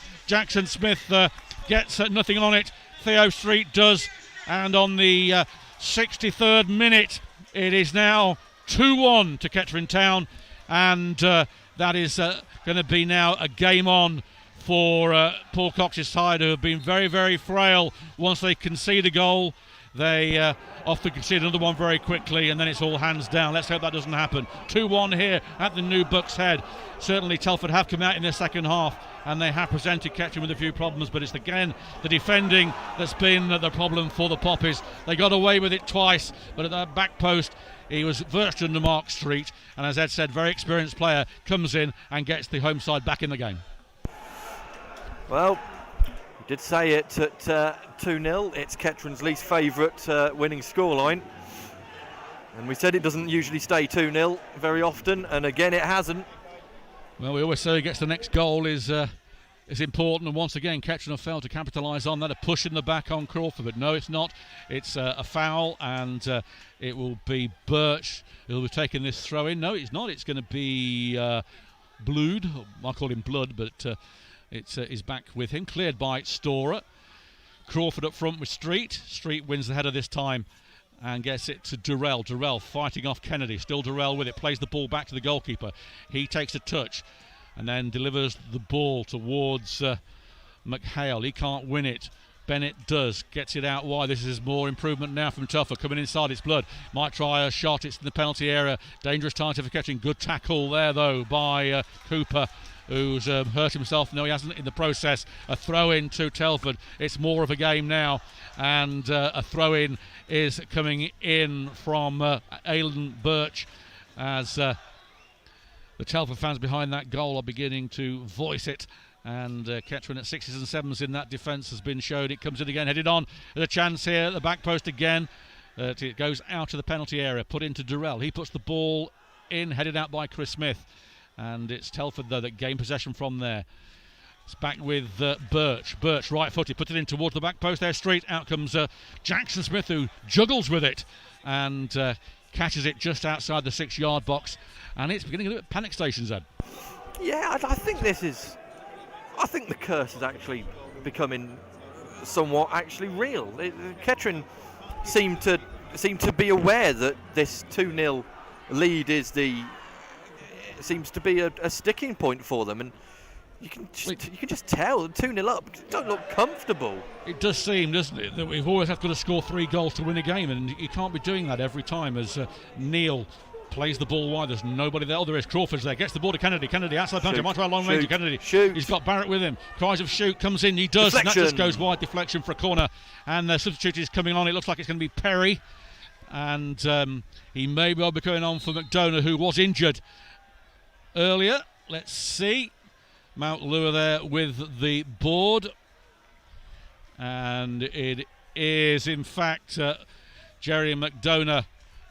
gets nothing on it. Theo Street does, and on the 63rd minute it is now 2-1 to Kettering Town, and that is going to be now a game on for Paul Cox's side, who have been very, very frail. Once they concede a goal, they often concede another one very quickly, and then it's all hands down. Let's hope that doesn't happen. 2-1 here at the new Bucks Head. Certainly Telford have come out in their second half, and they have presented Kettering with a few problems, but it's again the defending that's been the problem for the Poppies. They got away with it twice, but at that back post he was virtually under Mark Street, and as Ed said, very experienced player comes in and gets the home side back in the game. Well, we did say it at 2-0. It's Kettering's least favourite winning scoreline. And we said it doesn't usually stay 2-0 very often, and again it hasn't. Well, we always say who gets the next goal is important, and once again Kettering have failed to capitalise on that. A push in the back on Crawford, but no, it's not. It's a foul, and it will be Birch who'll be taking this throw in. No, it's not. It's going to be Blood. I call him Blood, but it's is back with him. Cleared by Storer. Crawford up front with Street. Street wins the header this time and gets it to Durrell. Durrell fighting off Kennedy. Still Durrell with it. Plays the ball back to the goalkeeper. He takes a touch and then delivers the ball towards McHale. He can't win it. Bennett does. Gets it out wide. This is more improvement now from Telford. Coming inside, it's Blood. Might try a shot. It's in the penalty area. Dangerous target for Kettering. Good tackle there, though, by Cooper, who's hurt himself. No, he hasn't in the process. A throw-in to Telford. It's more of a game now. And a throw-in is coming in from Ailen Birch, as the Telford fans behind that goal are beginning to voice it. And Kettering at 6s and 7s in that defence has been showed. It comes in again, headed on. There's a chance here at the back post again. It goes out of the penalty area, put into Durrell. He puts the ball in, headed out by Chris Smith. And it's Telford, though, that gain possession from there. It's back with Birch. Birch, right-footed, put it in towards the back post there. Street, out comes Jackson Smith, who juggles with it and catches it just outside the 6-yard box. And it's beginning to look at panic stations, Ed. Yeah, I think this is... I think the curse is actually becoming somewhat actually real. Kettering seem to be aware that this 2-0 lead seems to be a sticking point for them, and you can just tell 2-0 up. Don't look comfortable. It does seem, doesn't it, that we've always got to score 3 goals to win a game, and you can't be doing that every time. As Neil plays the ball wide, there's nobody there. Oh, there is. Crawford's there, gets the ball to Kennedy. Kennedy outside the penalty, might try a long range. Kennedy, shoot. He's got Barrett with him. Cries of shoot, comes in, he does, deflection. And that just goes wide. Deflection for a corner, and the substitute is coming on. It looks like it's going to be Perry, and he may well be going on for McDonough, who was injured earlier. Let's see. Mount Lure there with the board, and it is in fact Jerry McDonough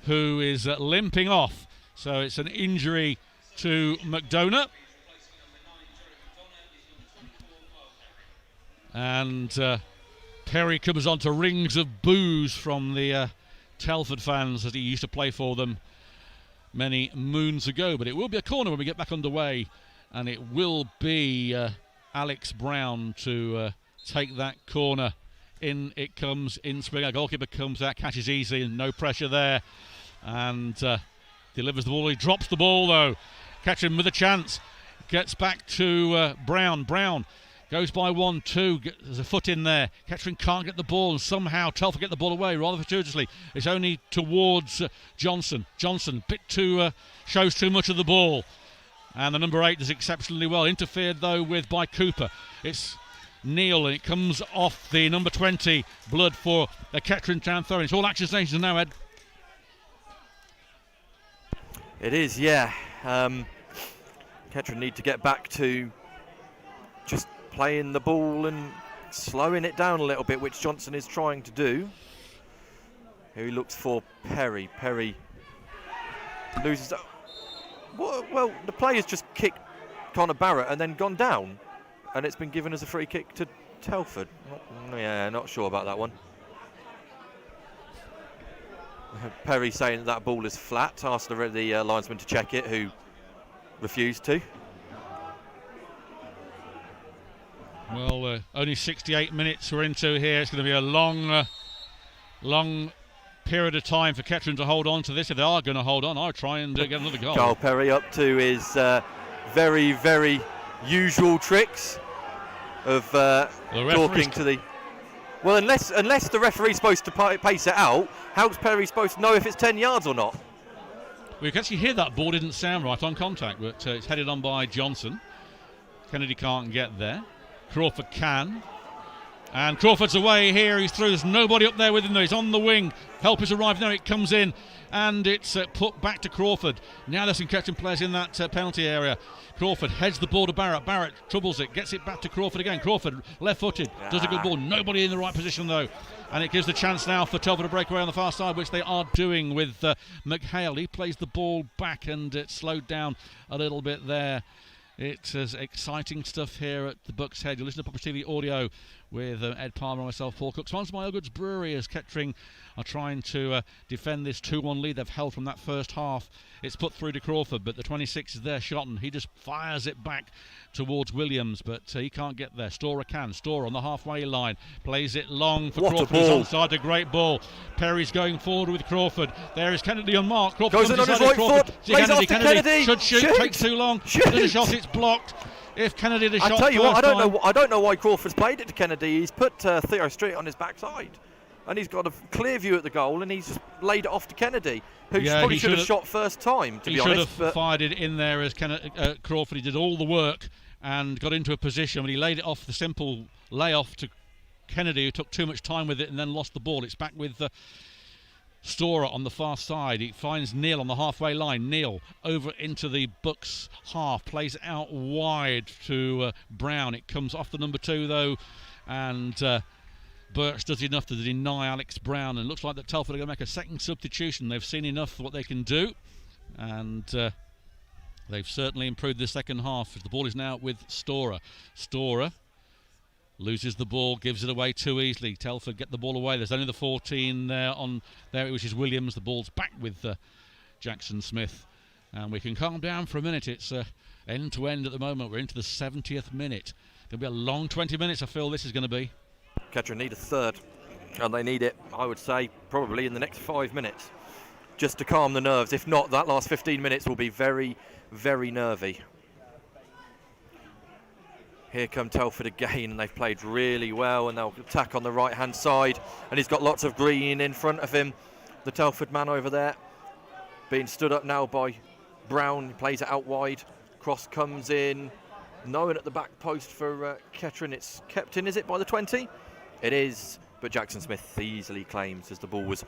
who is limping off, so it's an injury to McDonough. And Perry comes on to rings of boos from the Telford fans, as he used to play for them many moons ago. But it will be a corner when we get back underway, and it will be Alex Brown to take that corner. In it comes, in Springer. Goalkeeper comes out, catches easy, and no pressure there, and delivers the ball. He drops the ball, though. Kettering with a chance. Gets back to Brown. Brown goes by 1-2. There's a foot in there. Kettering can't get the ball, and somehow Telford get the ball away rather fortuitously. It's only towards Johnson. Johnson, shows too much of the ball. And the number 8 does exceptionally well. Interfered, though, with by Cooper. It's Neil, and it comes off the number 20, Blood, for a Kettering Town throw. It's all action stations now, Ed. It is, yeah. Kettering need to get back to just playing the ball and slowing it down a little bit, which Johnson is trying to do. Here he looks for Perry. Perry loses. Well, the player's just kicked Connor Barrett and then gone down, and it's been given as a free kick to Telford. Not sure about that one. Perry saying that ball is flat. Asked the linesman to check it, who refused to. Well, only 68 minutes we're into here. It's going to be a long period of time for Kettering to hold on to this. If they are going to hold on, I'll try and get another goal. Carl Perry up to his very, very usual tricks of talking to the... Well, unless the referee's supposed to pace it out, how's Perry supposed to know if it's 10 yards or not? We can actually hear that ball didn't sound right on contact, but it's headed on by Johnson. Kennedy can't get there. Crawford can. And Crawford's away here. He's through. There's nobody up there with him, though. He's on the wing. Help has arrived now. It comes in. And it's put back to Crawford. Now there's some Kettering players in that penalty area. Crawford heads the ball to Barrett. Barrett troubles it. Gets it back to Crawford again. Crawford, left-footed. Does a good ball. Nobody in the right position, though. And it gives the chance now for Telford to break away on the far side, which they are doing with McHale. He plays the ball back, and it's slowed down a little bit there. It's exciting stuff here at the Bucks Head. You listen to Proper TV Audio with Ed Palmer and myself, Paul Cook. Sponsored by Ogoods Brewery, as Kettering are trying to defend this 2-1 lead they've held from that first half. It's put through to Crawford, but the 26 is there, Shotton. He just fires it back towards Williams, but he can't get there. Storer can. Storer on the halfway line. Plays it long for Crawford. Who's onside. A great ball. Perry's going forward with Crawford. There is Kennedy on mark. Crawford goes in on his right foot. Kennedy should shoot. Takes too long. Does a shot. It's blocked. If Kennedy had a shot, I tell you what, I don't know why Crawford's played it to Kennedy. He's put Theo straight on his backside, and he's got a clear view at the goal, and he's just laid it off to Kennedy, who probably should have shot first time. To be honest, he should have fired it in there as Crawford. He did all the work and got into a position, but he laid it off the simple layoff to Kennedy, who took too much time with it and then lost the ball. It's back with Storer on the far side. He finds Neal on the halfway line. Neal over into the Bucks half, plays it out wide to Brown. It comes off the number 2 though, and Birch does enough to deny Alex Brown, and it looks like that Telford are going to make a second substitution. They've seen enough of what they can do, and they've certainly improved the second half. The ball is now with Storer. Storer loses the ball, gives it away too easily. Telford get the ball away. There's only the 14 there on there, which is Williams. The ball's back with Jackson Smith, and we can calm down for a minute. It's end to end at the moment. We're into the 70th minute. Going to be a long 20 minutes. I feel this is going to be. Kettering need a third, and they need it, I would say, probably in the next 5 minutes, just to calm the nerves. If not, that last 15 minutes will be very, very nervy. Here come Telford again, and they've played really well, and they'll attack on the right-hand side, and he's got lots of green in front of him. The Telford man over there being stood up now by Brown. He plays it out wide. Cross comes in. No one at the back post for Kettering. It's kept in, is it, by the 20? It is, but Jackson Smith easily claims as the ball was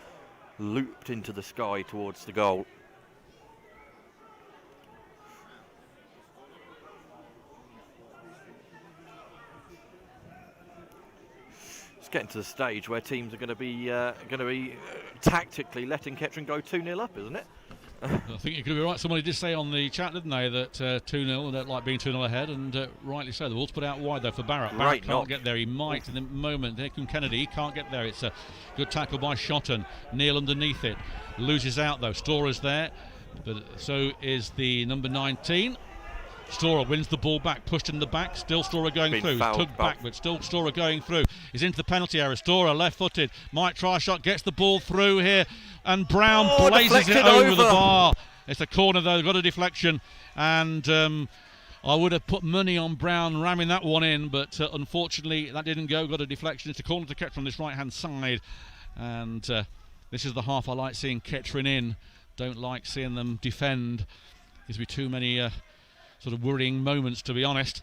looped into the sky towards the goal. Getting to the stage where teams are going to be tactically letting Kettering go 2-0 up, isn't it? I think you could be right. Somebody did say on the chat, didn't they, that 2-0 and don't like being 2-0 ahead, and rightly so. The ball's put out wide though for Barrett. Barrett can't get there. He might in the moment. There comes Kennedy. He can't get there. It's a good tackle by Shotton. Neal underneath it. Loses out though. Storer's there, but so is the number 19. Storer wins the ball back, pushed in the back, still Storer going through, tugged back, but still Storer going through. He's into the penalty area. Storer left-footed, might try a shot, gets the ball through here, and Brown blazes it over the bar. It's a corner though, got a deflection, and I would have put money on Brown ramming that one in, but unfortunately that didn't go, got a deflection. It's a corner to Kettering on this right-hand side, and this is the half I like seeing Kettering in. Don't like seeing them defend. Gives me too many sort of worrying moments, to be honest,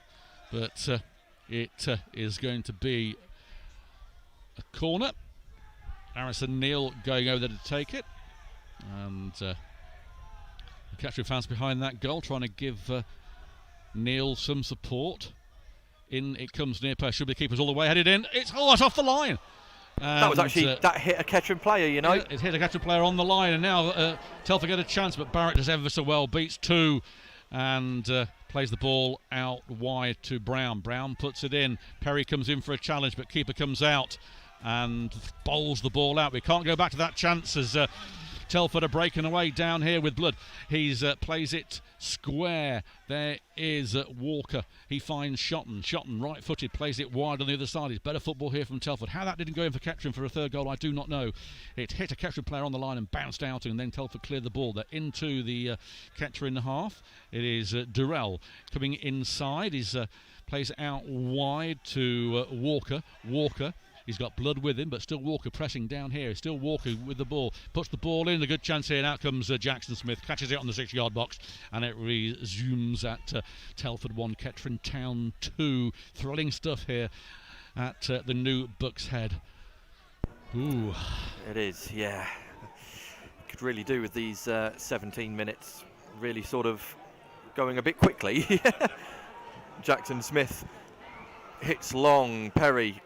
but it is going to be a corner. Harrison Neal going over there to take it, and the Kettering fans behind that goal trying to give Neil, some support. In it comes near post. Should be keepers all the way headed in. It's off the line. And that was actually that hit a Kettering player, you know. Yeah, it hit a Kettering player on the line, and now Telford get a chance, but Barrett does ever so well, beats two, and plays the ball out wide to Brown. Brown puts it in. Perry comes in for a challenge, but keeper comes out and bowls the ball out. We can't go back to that chance as Telford are breaking away down here with blood. He's plays it square. There is Walker. He finds Shotton. Shotton, right-footed, plays it wide on the other side. It's better football here from Telford. How that didn't go in for Kettering for a third goal, I do not know. It hit a Kettering player on the line and bounced out, and then Telford cleared the ball. They're into the Kettering half. It is Durrell coming inside. He plays it out wide to Walker. Walker. He's got blood with him, but still Walker pressing down here. Still Walker with the ball. Puts the ball in. A good chance here. And out comes Jackson Smith. Catches it on the 6-yard box. And it resumes at Telford 1, Kettering Town 2. Thrilling stuff here at the new Bucks Head. Ooh. It is, yeah. Could really do with these 17 minutes really sort of going a bit quickly. Jackson Smith hits long. Perry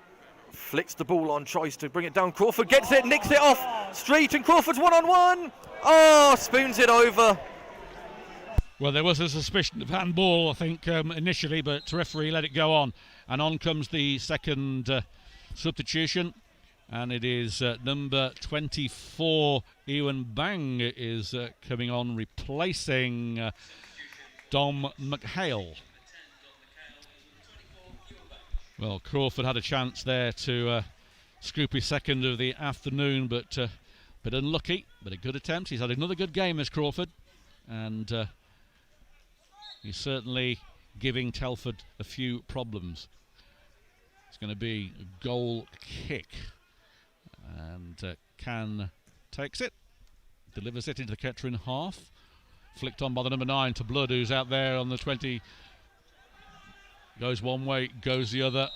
flicks the ball on, tries to bring it down. Crawford gets it, nicks it off Street, and Crawford's one-on-one. Oh, spoons it over. Well, there was a suspicion of handball, I think, initially, but referee let it go on. And on comes the second substitution. And it is number 24, Ewan Bang, is coming on, replacing Dom McHale. Well, Crawford had a chance there to scoop his second of the afternoon, but a bit unlucky, but a good attempt. He's had another good game as Crawford, and he's certainly giving Telford a few problems. It's going to be a goal kick, and Can takes it, delivers it into the Kettering half, flicked on by the number 9 to Blood, who's out there on the 20. Goes one way, goes the other.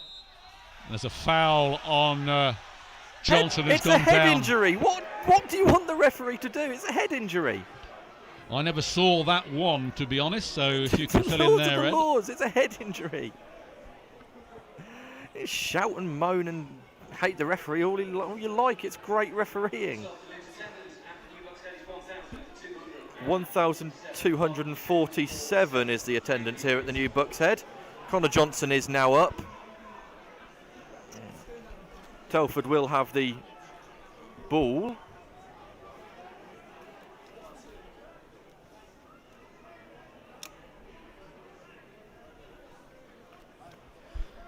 There's a foul on Johnson, who's gone down. It's a head injury. What do you want the referee to do? It's a head injury. I never saw that one, to be honest, so if you can fill in there, Ed. It's a head injury. It's shout and moan and hate the referee all you like. It's great refereeing. 1,247 is the attendance here at the new Bucks Head. Connor Johnson is now up. Telford will have the ball.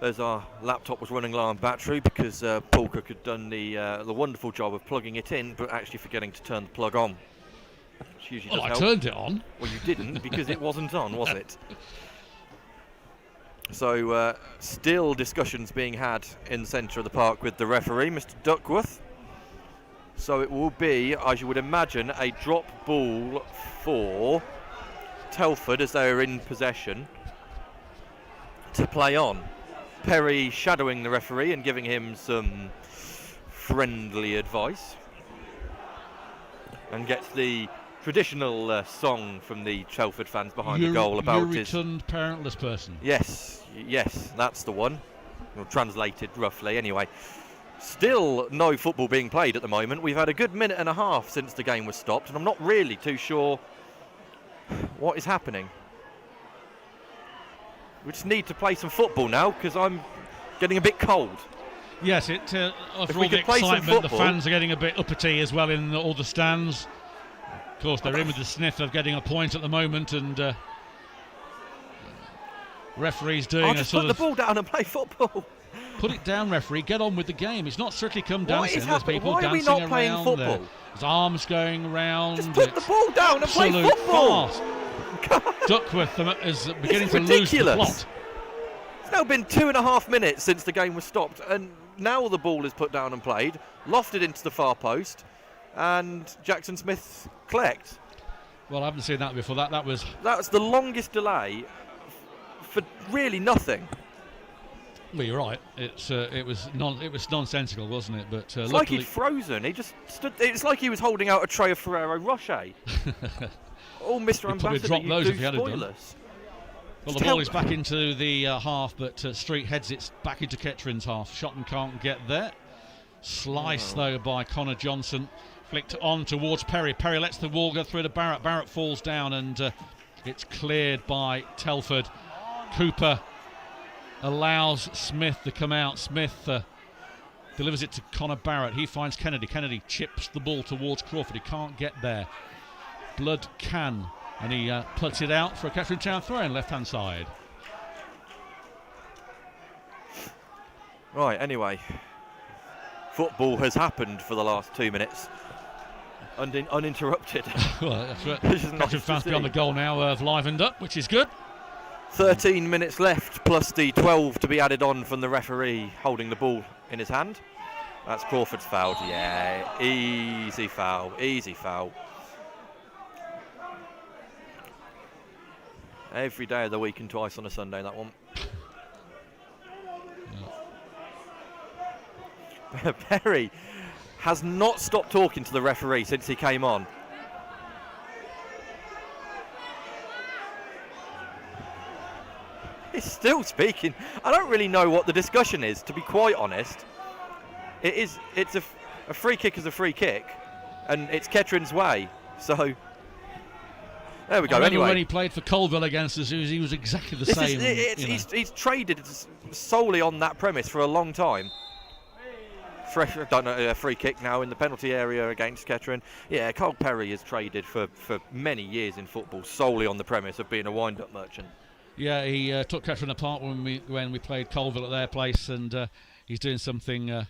As our laptop was running low on battery because Paul Cook had done the wonderful job of plugging it in, but actually forgetting to turn the plug on. Which usually does help. I turned it on. Well, you didn't, because it wasn't on, was it? So, still discussions being had in the centre of the park with the referee, Mr. Duckworth. So it will be, as you would imagine, a drop ball for Telford as they are in possession to play on. Perry shadowing the referee and giving him some friendly advice. And gets the traditional song from the Telford fans behind the goal about his... returned parentless person. Yes, that's the one. Well, translated roughly, anyway. Still no football being played at the moment. We've had a good minute and a half since the game was stopped, and I'm not really too sure what is happening. We just need to play some football now, because I'm getting a bit cold. Yes, after all the excitement, the fans are getting a bit uppity as well in all the stands. Of course, they're in with the sniff of getting a point at the moment, and referee's doing a sort of... put the ball down and play football. Put it down, referee. Get on with the game. It's not strictly come dancing. There's people Why dancing are we not playing around. Football? There's arms going around. Just put the ball down and play football. Duckworth is beginning to lose the plot. It's now been 2.5 minutes since the game was stopped, and now the ball is put down and played, lofted into the far post, and Jackson Smith collects. Well, I haven't seen that before. That was the longest delay for really nothing. Well, you're right. It was nonsensical, wasn't it? But it's like he'd frozen. He just stood. It's like he was holding out a tray of Ferrero Rocher. Oh, Mr. Ambassador, drop you those do if he had spoil done. us. Well, the ball is back into the half, but Street heads it back into Kettering's half. Shotton can't get there. Slice, though, by Connor Johnson. Flicked on towards Perry. Perry lets the ball go through to Barrett. Barrett falls down, and it's cleared by Telford. Cooper allows Smith to come out. Smith delivers it to Connor Barrett. He finds Kennedy. Kennedy chips the ball towards Crawford. He can't get there. Blood can, and he puts it out for a Kettering Town throw-in, left-hand side. Right, anyway. Football has happened for the last 2 minutes. Uninterrupted. Well, that's right. Kettering fans beyond the goal now have livened up, which is good. 13 minutes left, plus the 12 to be added on from the referee holding the ball in his hand. That's Crawford's fouled. Yeah, easy foul, easy foul. Every day of the week and twice on a Sunday, that one. Yeah. Perry has not stopped talking to the referee since he came on. He's still speaking. I don't really know what the discussion is, to be quite honest. It's a free kick is a free kick, and it's Kettering's way. So there we go. Anyway, when he played for Colville against us, he was exactly the same. He's traded solely on that premise for a long time. I don't know, a free kick now in the penalty area against Kettering. Yeah, Carl Perry has traded for many years in football solely on the premise of being a wind-up merchant. Yeah, he took Kettering apart when we played Colville at their place, and he's doing something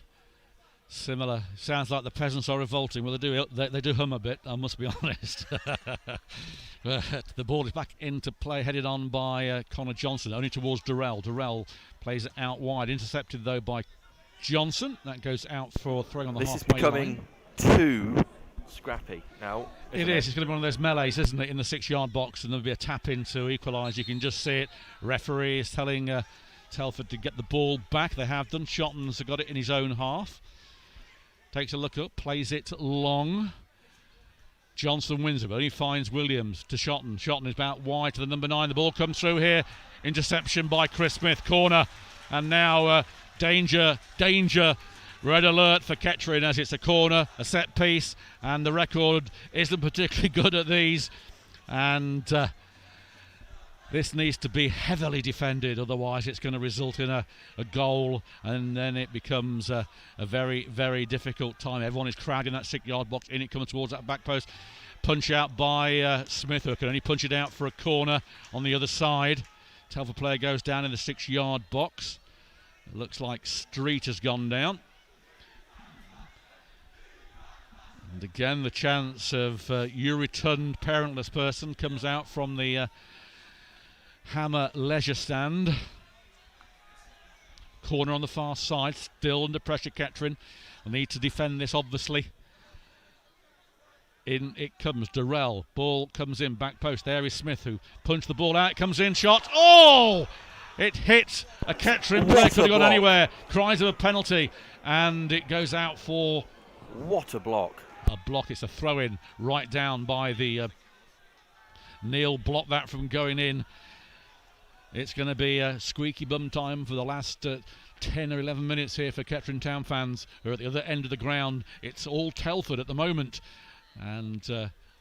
similar. Sounds like the peasants are revolting. Well, they do hum a bit, I must be honest. The ball is back into play, headed on by Connor Johnson, only towards Durrell. Durrell plays it out wide, intercepted though by Johnson. That goes out for throwing on the halfway line. This is becoming too scrappy now. It is. It's going to be one of those melees, isn't it, in the 6-yard box, and there'll be a tap in to equalise. You can just see it. Referee is telling Telford to get the ball back. They have done. Shotton's got it in his own half. Takes a look up, plays it long. Johnson wins it, but he finds Williams to Shotton. Shotton is about wide to the number 9. The ball comes through here. Interception by Chris Smith. Corner. And now danger. Red alert for Kettering as it's a corner, a set piece, and the record isn't particularly good at these. And this needs to be heavily defended, otherwise it's going to result in a goal, and then it becomes a very, very difficult time. Everyone is crowding that 6-yard box, in it coming towards that back post. Punch out by Smith, who can only punch it out for a corner on the other side. Telford player goes down in the 6-yard box. It looks like Street has gone down. And again, the chance of you-returned parentless person comes out from the Hammer leisure stand. Corner on the far side, still under pressure Kettering. Will need to defend this, obviously. In it comes, Durrell. Ball comes in, back post. There is Smith, who punched the ball out. It comes in, shot. Oh! It hits a Kettering player, could have gone anywhere. Cries of a penalty, and it goes out for... What a block. A block. It's a throw-in right down by the Neil. Blocked that from going in. It's going to be a squeaky bum time for the last 10 or 11 minutes here for Kettering Town fans who are at the other end of the ground. It's all Telford at the moment, and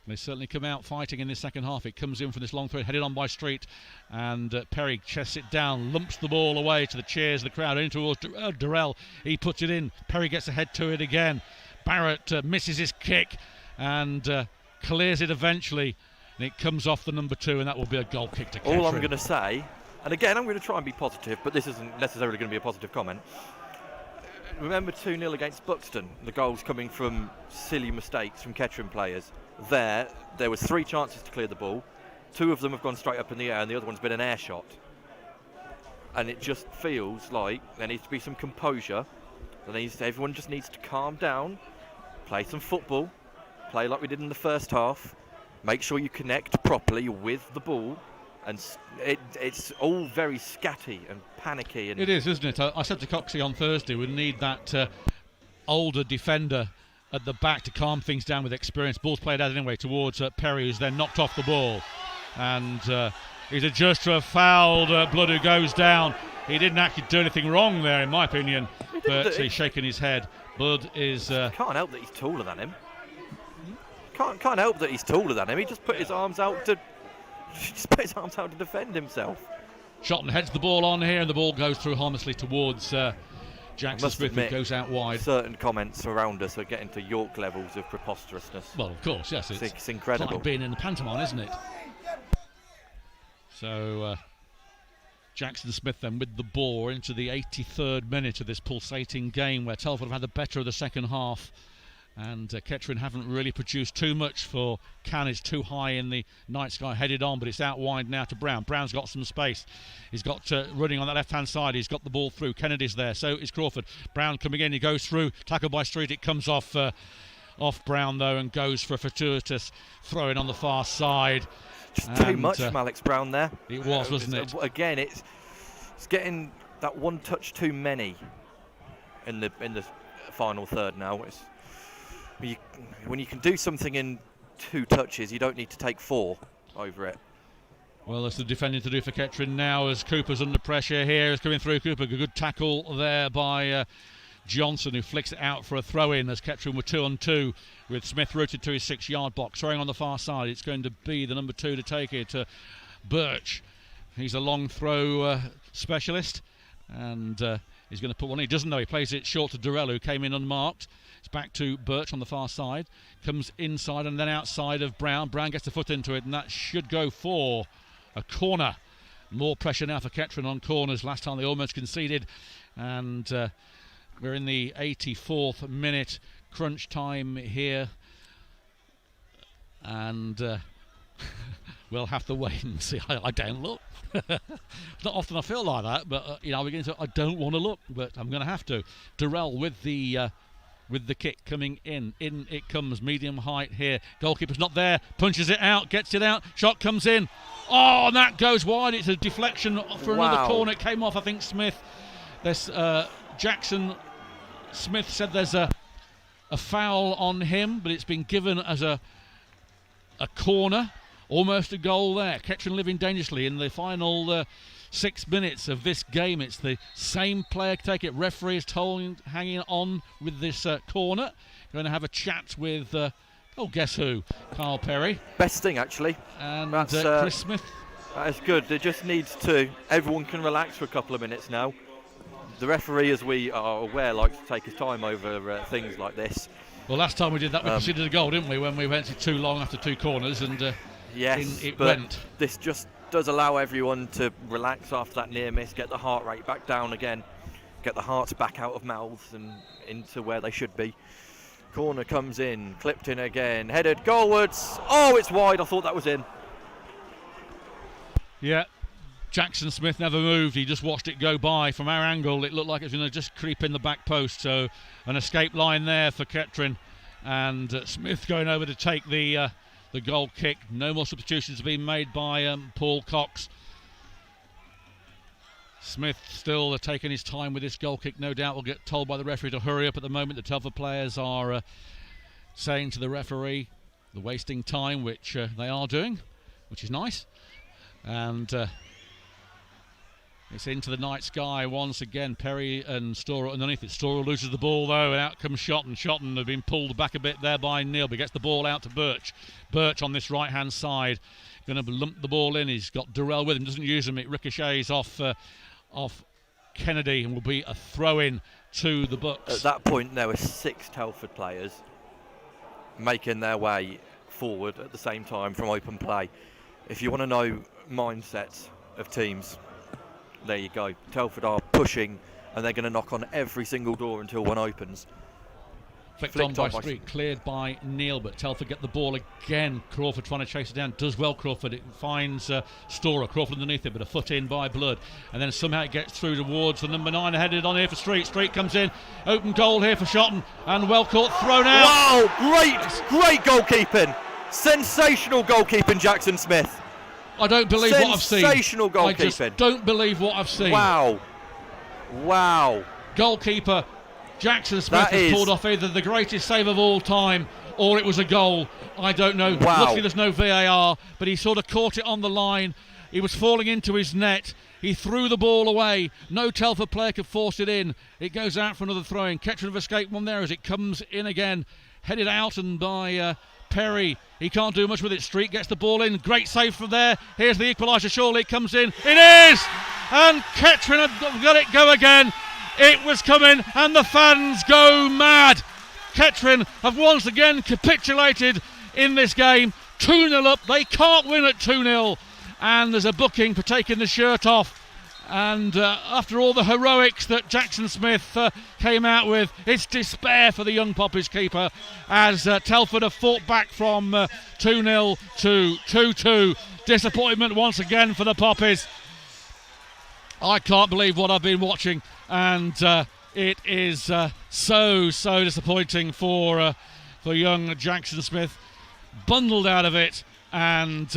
they certainly come out fighting in this second half. It comes in from this long throw, headed on by Street, and Perry chests it down, lumps the ball away to the cheers of the crowd, in towards Durrell. He puts it in. Perry gets ahead to it again. Barrett misses his kick and clears it eventually, and it comes off the number 2, and that will be a goal kick to Kettering. All I'm going to say, and again I'm going to try and be positive, but this isn't necessarily going to be a positive comment. Remember 2-0 against Buxton, the goals coming from silly mistakes from Kettering players. There was 3 chances to clear the ball. 2 of them have gone straight up in the air, and the other one's been an air shot. And it just feels like there needs to be some composure. Everyone just needs to calm down, play some football, play like we did in the first half, make sure you connect properly with the ball, and it's all very scatty and panicky. And it is, isn't it? I said to Coxey on Thursday, we need that older defender at the back to calm things down with experience. Ball's played out anyway towards Perry, who's then knocked off the ball, and He's adjudged to have fouled Blood, who goes down. He didn't actually do anything wrong there, in my opinion, but he's shaking his head. Blood is... Can't help that he's taller than him. Can't help that he's taller than him. He just put his arms out to defend himself. Shotton heads the ball on here, and the ball goes through harmlessly towards Jackson Smith, who goes out wide. Certain comments around us are getting to York levels of preposterousness. Well, of course, yes. It's incredible. It's like being in the pantomime, isn't it? So, Jackson Smith then with the ball into the 83rd minute of this pulsating game, where Telford have had the better of the second half. And Kettering haven't really produced too much for Cann. It's too high in the night sky, headed on, but it's out wide now to Brown. Brown's got some space. He's got running on that left-hand side. He's got the ball through. Kennedy's there. So is Crawford. Brown coming in. He goes through. Tackled by Street. It comes off Brown, though, and goes for a fortuitous throw-in on the far side. Just too much from Alex Brown there. It was, wasn't it? Again, it's getting that one touch too many in the final third now. When you can do something in 2 touches, you don't need to take 4 over it. Well, that's the defending to do for Kettering now, as Cooper's under pressure here. Is coming through. Cooper, a good tackle there by Johnson, who flicks it out for a throw-in as Kettering were 2-on-2 with Smith rooted to his 6-yard box. Throwing on the far side, it's going to be the number 2 to take it, Birch. He's a long throw specialist, and he's going to put one in. He doesn't know. He plays it short to Durrell, who came in unmarked. It's back to Birch on the far side. Comes inside and then outside of Brown. Brown gets the foot into it, and that should go for a corner. More pressure now for Kettering on corners. Last time they almost conceded. And we're in the 84th minute. Crunch time here. And we'll have to wait and see. I don't look. It's not often I feel like that, but I don't want to look, but I'm going to have to. Durrell with the kick coming in. In it comes, medium height here. Goalkeeper's not there. Punches it out, gets it out. Shot comes in. Oh, and that goes wide. It's a deflection for another corner. It came off, I think, Smith. There's Jackson Smith said there's a foul on him, but it's been given as a corner. Almost a goal there. Kettering living dangerously in the final 6 minutes of this game. It's the same player take it. Referee is hanging on with this corner. Going to have a chat with guess who? Carl Perry. Best thing, actually. And Chris Smith. That is good. It just needs to. Everyone can relax for a couple of minutes now. The referee, as we are aware, likes to take his time over things like this. Well, last time we did that, we considered a goal, didn't we? When we went to too long after 2 corners, and yes, it but went. This just does allow everyone to relax after that near miss, get the heart rate back down again, get the hearts back out of mouths and into where they should be. Corner comes in, clipped in again, headed goalwards. Oh, it's wide. I thought that was in. Yeah, Jackson Smith never moved. He just watched it go by. From our angle, it looked like it was going to just creep in the back post. So an escape line there for Kettering, and Smith going over to take the goal kick. No more substitutions have been made by Paul Cox. Smith still taking his time with this goal kick. No doubt will get told by the referee to hurry up at the moment. The Telford players are saying to the referee they're wasting time, which they are doing, which is nice. And it's into the night sky once again. Perry and Storer underneath it. Storer loses the ball though, and out comes Shotton. Shotton have been pulled back a bit there by Neal, but gets the ball out to Birch. Birch on this right hand side, going to lump the ball in. He's got Durrell with him, doesn't use him. It ricochets off Kennedy and will be a throw in to the Bucks. At that point there were 6 Telford players making their way forward at the same time from open play. If you want to know mindsets of teams, there you go. Telford are pushing and they're going to knock on every single door until one opens. Flicked on by Street, cleared by Neal, but Telford get the ball again. Crawford trying to chase it down, does well Crawford. It finds Storer, Crawford underneath it, but a foot in by Blood. And then somehow it gets through towards the number 9, headed on here for Street. Street comes in, open goal here for Shotton, and well caught, thrown out. Wow, great goalkeeping. Sensational goalkeeping, Jackson Smith. I don't believe what I've seen. Sensational goalkeeping. I just don't believe what I've seen. Wow. Goalkeeper Jackson Smith has pulled off either the greatest save of all time or it was a goal. I don't know. Wow. Luckily there's no VAR, but he sort of caught it on the line. He was falling into his net. He threw the ball away. No Telford player could force it in. It goes out for another throw-in. Kettering have escaped one there as it comes in again. Headed out and by Perry. He can't do much with it. Street gets the ball in. Great save from there. Here's the equaliser. Surely it comes in. It is! And Kettering have got it go again. It was coming and the fans go mad. Kettering have once again capitulated in this game. 2-0 up. They can't win at 2-0. And there's a booking for taking the shirt off. And after all the heroics that Jackson Smith came out with, it's despair for the young Poppies keeper as Telford have fought back from 2-0 to 2-2. Disappointment once again for the Poppies. I can't believe what I've been watching, and it is so disappointing for young Jackson Smith. Bundled out of it, and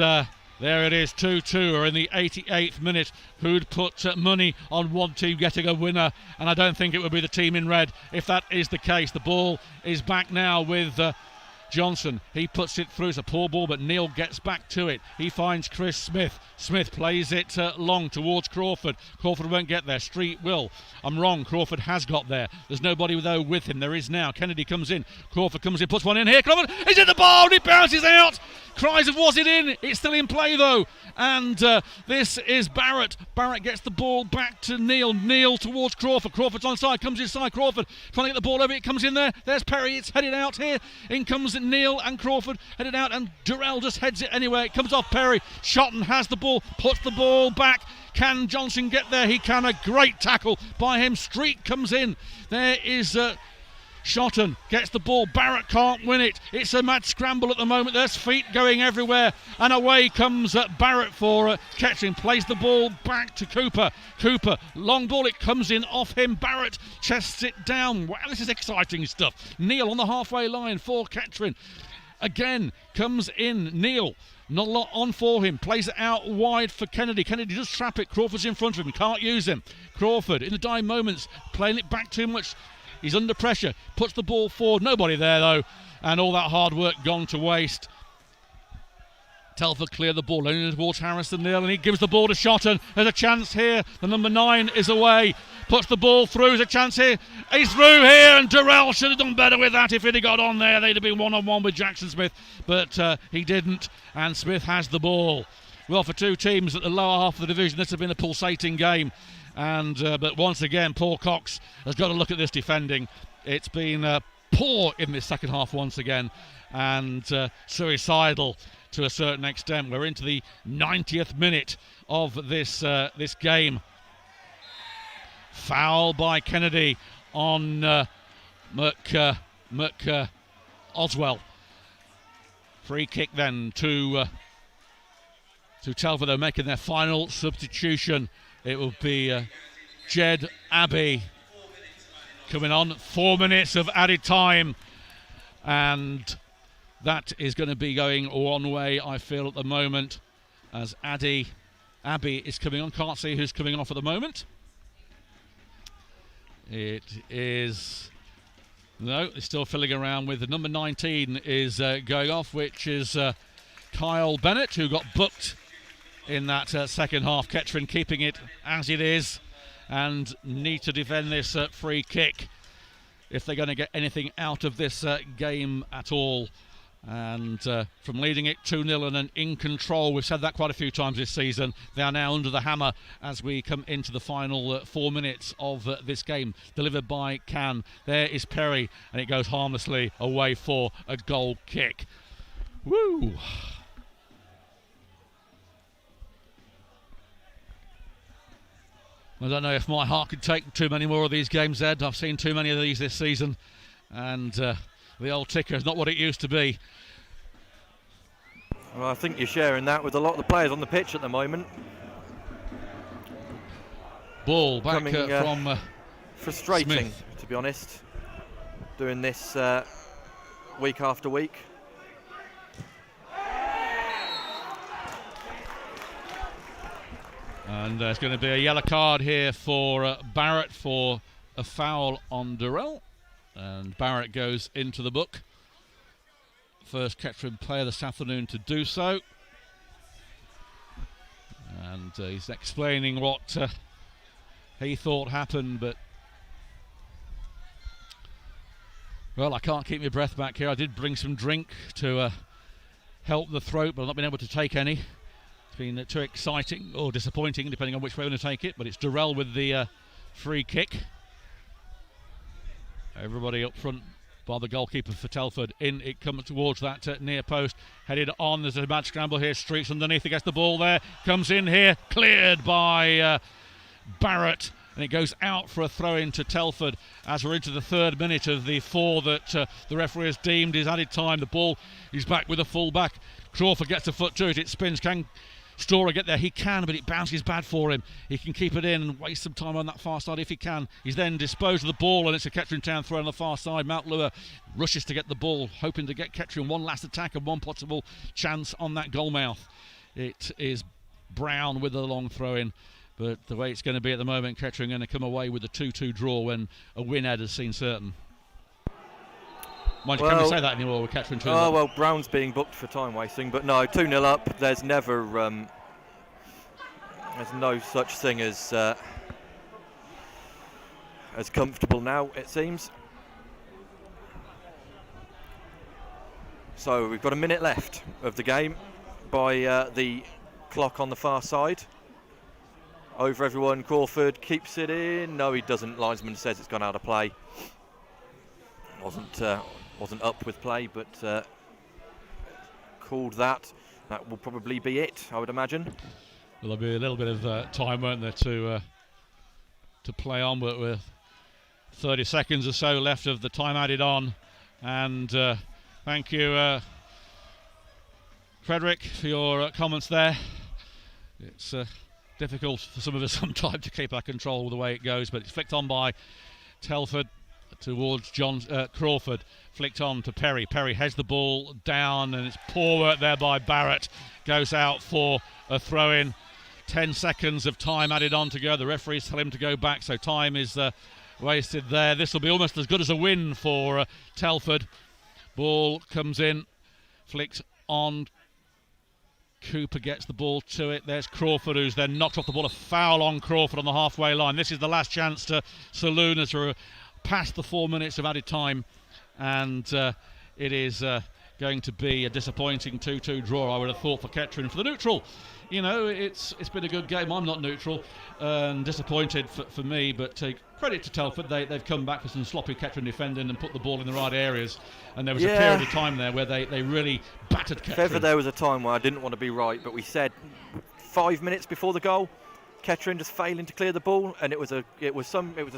there it is, 2-2, or in the 88th minute. Who'd put money on one team getting a winner? And I don't think it would be the team in red if that is the case. The ball is back now with Johnson. He puts it through. It's a poor ball, but Neil gets back to it. He finds Chris Smith. Smith plays it long towards Crawford. Crawford won't get there. Street will. I'm wrong. Crawford has got there. There's nobody though with him. There is now. Kennedy comes in. Crawford comes in, puts one in here. Crawford is in the ball. He bounces out. Cries of was it in? It's still in play though. And this is Barrett. Barrett gets the ball back to Neil. Neil towards Crawford. Crawford's onside. Comes inside. Crawford trying to get the ball over. It comes in there. There's Perry. It's headed out here. In comes Neil and Crawford. Headed out and Durrell just heads it anyway. It comes off Perry. Shotton has the ball. Puts the ball back. Can Johnson get there? He can. A great tackle by him. Street comes in. There is Shotton gets the ball. Barrett can't win it. It's a mad scramble at the moment. There's feet going everywhere. And away comes Barrett for Kettering. Plays the ball back to Cooper. Cooper, long ball. It comes in off him. Barrett chests it down. Wow, this is exciting stuff. Neil on the halfway line for Kettering. Again, comes in Neil. Not a lot on for him. Plays it out wide for Kennedy. Kennedy does trap it. Crawford's in front of him. Can't use him. Crawford, in the dying moments, playing it back too much. He's under pressure. Puts the ball forward. Nobody there, though. And all that hard work gone to waste. Telford clear the ball. Only towards Harrison Neal. And he gives the ball to Shotton. There's a chance here. The number 9 is away. Puts the ball through. There's a chance here. He's through here. And Durrell should have done better with that. If he'd have got on there, they'd have been one-on-one with Jackson Smith. But he didn't. And Smith has the ball. Well, for two teams at the lower half of the division, this has been a pulsating game. And but once again, Paul Cox has got to look at this defending. It's been poor in this second half once again, and suicidal to a certain extent. We're into the 90th minute of this game. Foul by Kennedy on Oswell. Free kick then to Telford. They're making their final substitution. It will be Jed Abbey coming on. 4 minutes of added time. And that is going to be going one way, I feel, at the moment. As Abbey is coming on. Can't see who's coming off at the moment. It is... No, it's still filling around with the number 19 is going off, which is Kyle Bennett, who got booked in that second half. Kettering keeping it as it is and need to defend this free kick if they're going to get anything out of this game at all. And from leading it 2-0 and then in control, we've said that quite a few times this season, they are now under the hammer as we come into the final 4 minutes of this game. Delivered by Can. There is Perry, and it goes harmlessly away for a goal kick. Woo! I don't know if my heart could take too many more of these games, Ed. I've seen too many of these this season, and the old ticker is not what it used to be. Well, I think you're sharing that with a lot of the players on the pitch at the moment. Ball back from frustrating, Smith. To be honest, doing this week after week. And there's going to be a yellow card here for Barrett for a foul on Durrell. And Barrett goes into the book. first Kettering player this afternoon to do so. And he's explaining what he thought happened, but well, I can't keep my breath back here. I did bring some drink to help the throat, but I've not been able to take any. It's been too exciting or disappointing, depending on which way we're going to take it. But it's Durrell with the free kick. Everybody up front by the goalkeeper for Telford. In it comes towards that near post. Headed on. There's a mad scramble here. Streets underneath. He gets the ball there. Comes in here. Cleared by Barrett. And it goes out for a throw-in to Telford as we're into the 3rd minute of the 4 that the referee has deemed is added time. The ball is back with a full-back. Crawford gets a foot to it. It spins. Can Storer get there? He can, but it bounces bad for him. He can keep it in and waste some time on that far side if he can. He's then disposed of the ball, and it's a Kettering Town throw on the far side. Mount Lure rushes to get the ball, hoping to get Kettering one last attack and one possible chance on that goal mouth. It is Brown with the long throw-in. But the way it's going to be at the moment, Kettering going to come away with a 2-2 draw when a win Ed has seen certain. Mind you, can we say that anymore with Kettering 2-0? Oh, well, Brown's being booked for time wasting, but no, 2-0 up. There's never, there's no such thing as comfortable now, it seems. So we've got a minute left of the game by the clock on the far side. Over everyone, Crawford keeps it in. No, he doesn't. Linesman says it's gone out of play. Wasn't up with play, but called that. That will probably be it, I would imagine. Well, there'll be a little bit of time, won't there, to play on, but with 30 seconds or so left of the time added on. And thank you, Frederick, for your comments there. It's difficult for some of us sometimes to keep our control with the way it goes, but it's flicked on by Telford towards Crawford, flicked on to Perry. Perry heads the ball down, and it's poor work there by Barrett. Goes out for a throw-in. 10 seconds of time added on to go. The referees tell him to go back, so time is wasted there. This will be almost as good as a win for Telford. Ball comes in, flicked on. Cooper gets the ball to it. There's Crawford, who's then knocked off the ball. A foul on Crawford on the halfway line. This is the last chance to Saloon as we're past the 4 minutes of added time, and it is going to be a disappointing 2-2 draw, I would have thought, for Kettering. For the neutral, you know, it's been a good game. I'm not neutral, and disappointed for me, but credit to Telford. They've come back for some sloppy Kettering defending and put the ball in the right areas, and there was a period of time there where they really battered Kettering. If ever there was a time where I didn't want to be right, but we said 5 minutes before the goal, Kettering just failing to clear the ball, and it was a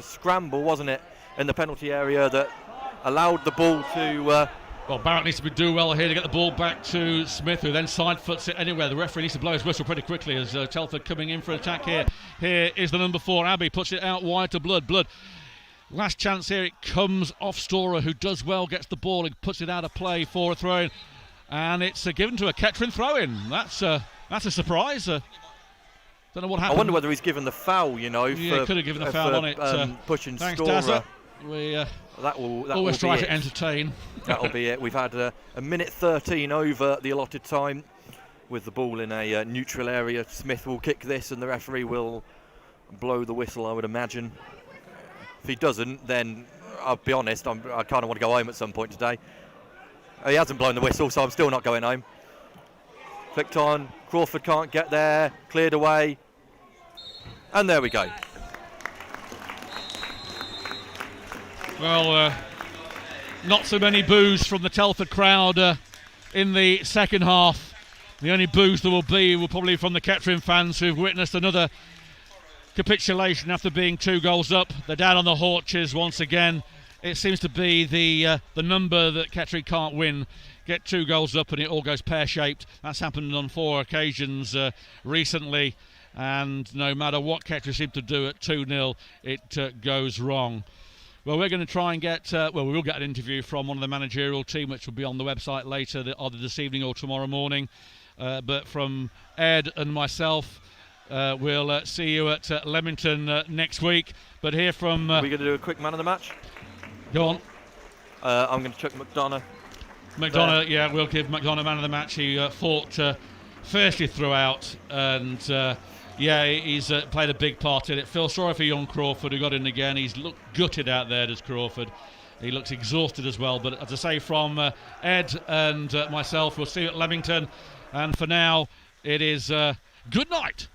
scramble, wasn't it, in the penalty area that allowed the ball to. Well, Barrett needs to do well here to get the ball back to Smith, who then side foots it anywhere. The referee needs to blow his whistle pretty quickly as Telford coming in for an attack here. Here is the number 4, Abbey, puts it out wide to Blood. Blood, last chance here, it comes off Storer, who does well, gets the ball and puts it out of play for a throw-in. And it's given to a Kettering throw-in. That's a surprise. Don't know what happened. I wonder whether he's given the foul, you know. Yeah, could have given a foul on it. Pushing thanks, Storer. Dazza. We that will always try to it. entertain. That'll be it. We've had a minute 13 over the allotted time with the ball in a neutral area. Smith will kick this and the referee will blow the whistle, I would imagine. If he doesn't, then I'll be honest, I kind of want to go home at some point today. He hasn't blown the whistle, so I'm still not going home. Flicked on, Crawford can't get there, cleared away, and there we go. Well, not so many boos from the Telford crowd in the second half. The only boos there will be will probably from the Kettering fans who've witnessed another capitulation after being 2 goals up. They're down on the haunches once again. It seems to be the number that Kettering can't win. Get 2 goals up and it all goes pear-shaped. That's happened on 4 occasions recently, and no matter what Kettering seem to do at 2-0, it goes wrong. Well, we're going to try and get, we will get an interview from one of the managerial team, which will be on the website later, either this evening or tomorrow morning. But from Ed and myself, we'll see you at Leamington next week. But here from... Are we going to do a quick man of the match? Go on. I'm going to chuck McDonough. McDonough, yeah, we'll give McDonough man of the match. He fought fiercely throughout, and he's played a big part in it. Feel sorry for young Crawford, who got in again. He's looked gutted out there, does Crawford. He looks exhausted as well. But as I say, from Ed and myself, we'll see you at Leamington. And for now, it is good night.